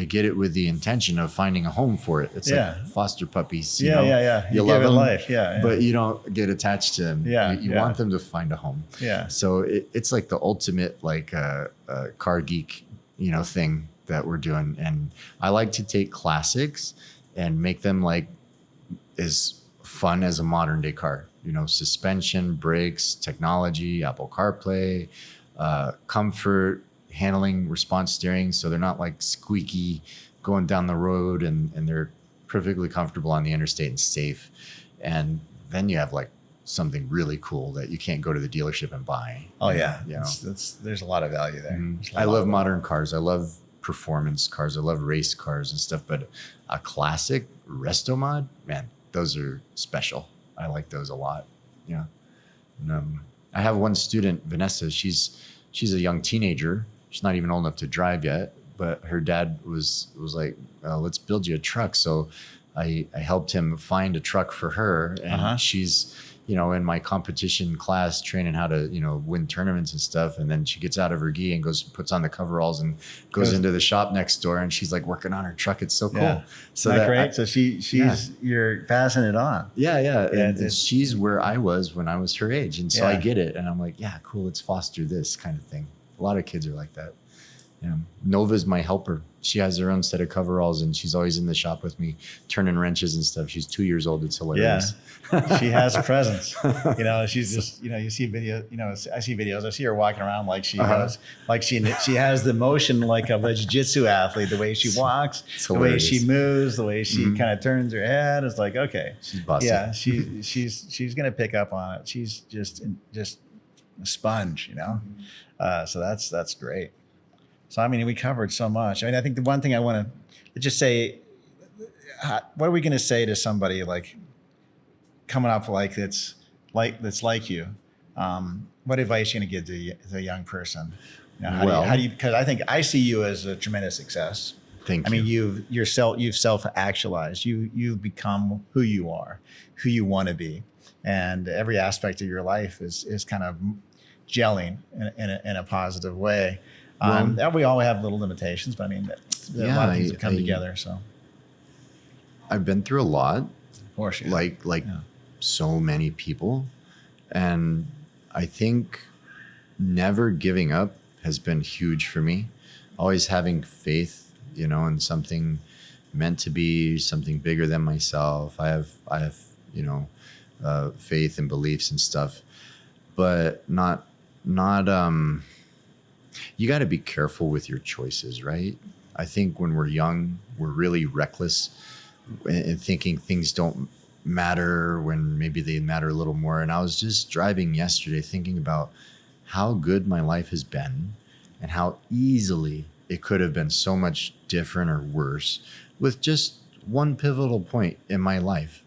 get it with the intention of finding a home for it. It's like foster puppies. You love them, life. But you don't get attached to them. You want them to find a home. So it's like the ultimate like car geek, thing that we're doing. And I like to take classics and make them like as fun as a modern day car. Suspension, brakes, technology, Apple CarPlay, comfort, handling, response steering, so they're not like squeaky going down the road, and they're perfectly comfortable on the interstate and safe. And then you have like something really cool that you can't go to the dealership and buy. Oh yeah, there's a lot of value there. I love modern cars. I love performance cars. I love race cars and stuff. But a classic resto mod, man, those are special. I like those a lot. Yeah. And, I have one student, Vanessa. She's a young teenager. She's not even old enough to drive yet, but her dad was like, let's build you a truck. So I helped him find a truck for her, and she's, in my competition class training how to, win tournaments and stuff. And then she gets out of her gi and puts on the coveralls and goes into the shop next door, and she's like working on her truck. It's so cool. Yeah. So that's great. So she's you're passing it on. Yeah. And she's where I was when I was her age. And so I get it. And I'm like, yeah, cool. Let's foster this kind of thing. A lot of kids are like that. Nova's my helper. She has her own set of coveralls, and she's always in the shop with me turning wrenches and stuff. She's 2 years old. It's hilarious. Yeah. She has a presence. She's just, you see video, I see videos. I see her walking around like she knows, like she has the motion like of a jiu-jitsu athlete, the way she walks, the way she moves, the way she kind of turns her head. It's like, okay. She's bossy. Yeah. She's going to pick up on it. She's just a sponge, so that's great. So, we covered so much. I think the one thing I want to just say, what are we going to say to somebody like coming up that's like you? What advice are you going to give to a young person? How do you, because I think I see you as a tremendous success. Thank I you. mean, you've self-actualized. You've become who you are, who you want to be, and every aspect of your life is kind of gelling in a positive way. And we all have little limitations, but I mean, a lot of things that come together. So I've been through a lot, of course, like so many people, and I think never giving up has been huge for me. Always having faith, in something meant to be, something bigger than myself. I have faith and beliefs and stuff, but not you got to be careful with your choices, right? I think when we're young, we're really reckless and thinking things don't matter when maybe they matter a little more. And I was just driving yesterday thinking about how good my life has been and how easily it could have been so much different or worse with just one pivotal point in my life.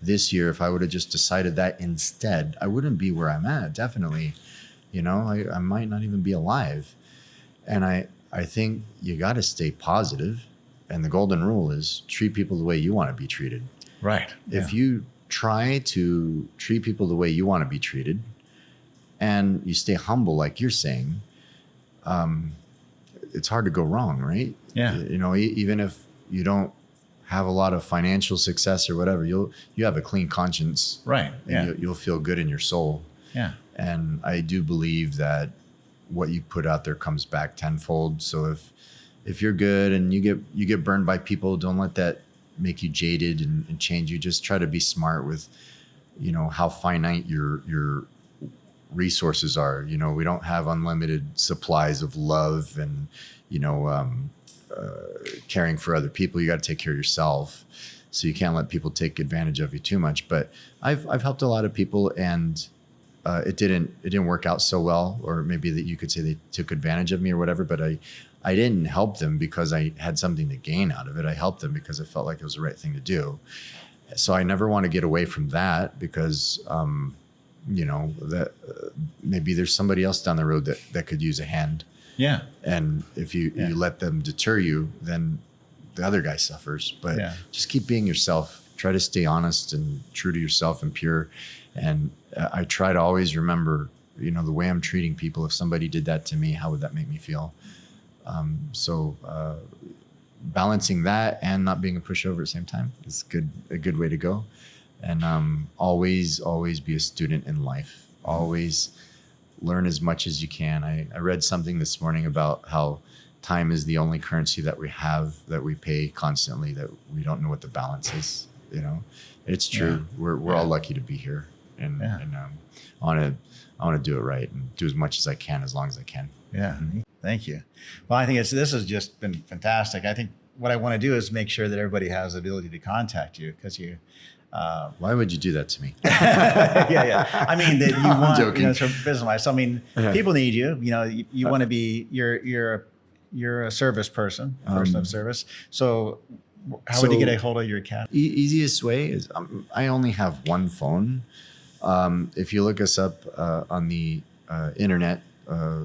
This year, if I would have just decided that instead, I wouldn't be where I'm at. Definitely, I might not even be alive. And I think you got to stay positive. And the golden rule is treat people the way you want to be treated. Right. If you try to treat people the way you want to be treated and you stay humble, like you're saying, it's hard to go wrong, right? Yeah. Even if you don't have a lot of financial success or whatever, you have a clean conscience. Right. And you'll feel good in your soul. Yeah. And I do believe that what you put out there comes back tenfold. So if you're good and you get burned by people, don't let that make you jaded and change you. Just try to be smart with, how finite your resources are. We don't have unlimited supplies of love and, caring for other people. You got to take care of yourself. So you can't let people take advantage of you too much. But I've helped a lot of people, and it didn't work out so well, or maybe that you could say they took advantage of me or whatever. But I didn't help them because I had something to gain out of it. I helped them because I felt like it was the right thing to do. So I never want to get away from that because, that maybe there's somebody else down the road that could use a hand. Yeah. And if you let them deter you, then the other guy suffers. But just keep being yourself. Try to stay honest and true to yourself and pure. And I try to always remember, the way I'm treating people. If somebody did that to me, how would that make me feel? So balancing that and not being a pushover at the same time is a good way to go. And always be a student in life. Always learn as much as you can. I read something this morning about how time is the only currency that we have, that we pay constantly, that we don't know what the balance is. It's true. Yeah. We're all lucky to be here, and I want to do it right and do as much as I can, as long as I can. Yeah. Mm-hmm. Thank you. Well, I think this has just been fantastic. I think what I want to do is make sure that everybody has the ability to contact you, because you. Why would you do that to me? Yeah. I mean, that you want, joking. For business wise. So I mean, people need you. You want to be. You're a service person of service. So how would you get a hold of your academy? Easiest way is I only have one phone. If you look us up on the internet,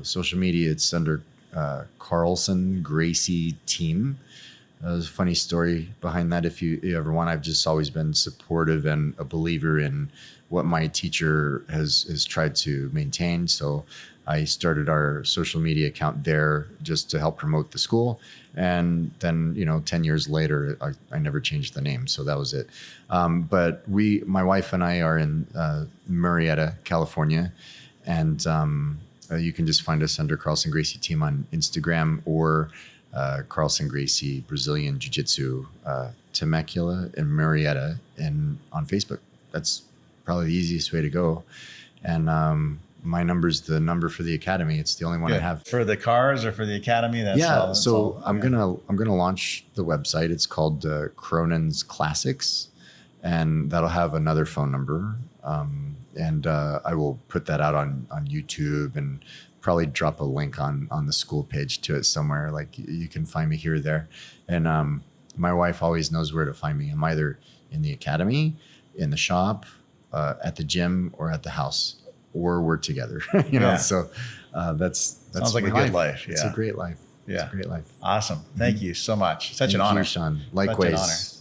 social media, it's under Carlson Gracie Team. There's a funny story behind that. If you ever want, I've just always been supportive and a believer in what my teacher has tried to maintain. So I started our social media account there just to help promote the school. And then, 10 years later, I never changed the name. So that was it. But my wife and I are in Murrieta, California. And you can just find us under Carlson Gracie Team on Instagram, or Carlson Gracie Brazilian Jiu Jitsu Temecula and Murrieta on Facebook. That's probably the easiest way to go. And my number's the number for the academy. It's the only one I have. For the cars or for the academy? I'm gonna launch the website. It's called Cronin's Classics, and that'll have another phone number. And I will put that out on YouTube, and probably drop a link on the school page to it somewhere. Like you can find me here or there. And my wife always knows where to find me. I'm either in the academy, in the shop, at the gym, or at the house, or we're together. So that's sounds like a good life. It's a great life. It's a great life. Awesome. Thank you so much. Such Thank an honor. you, Sean. Such an honor. Likewise.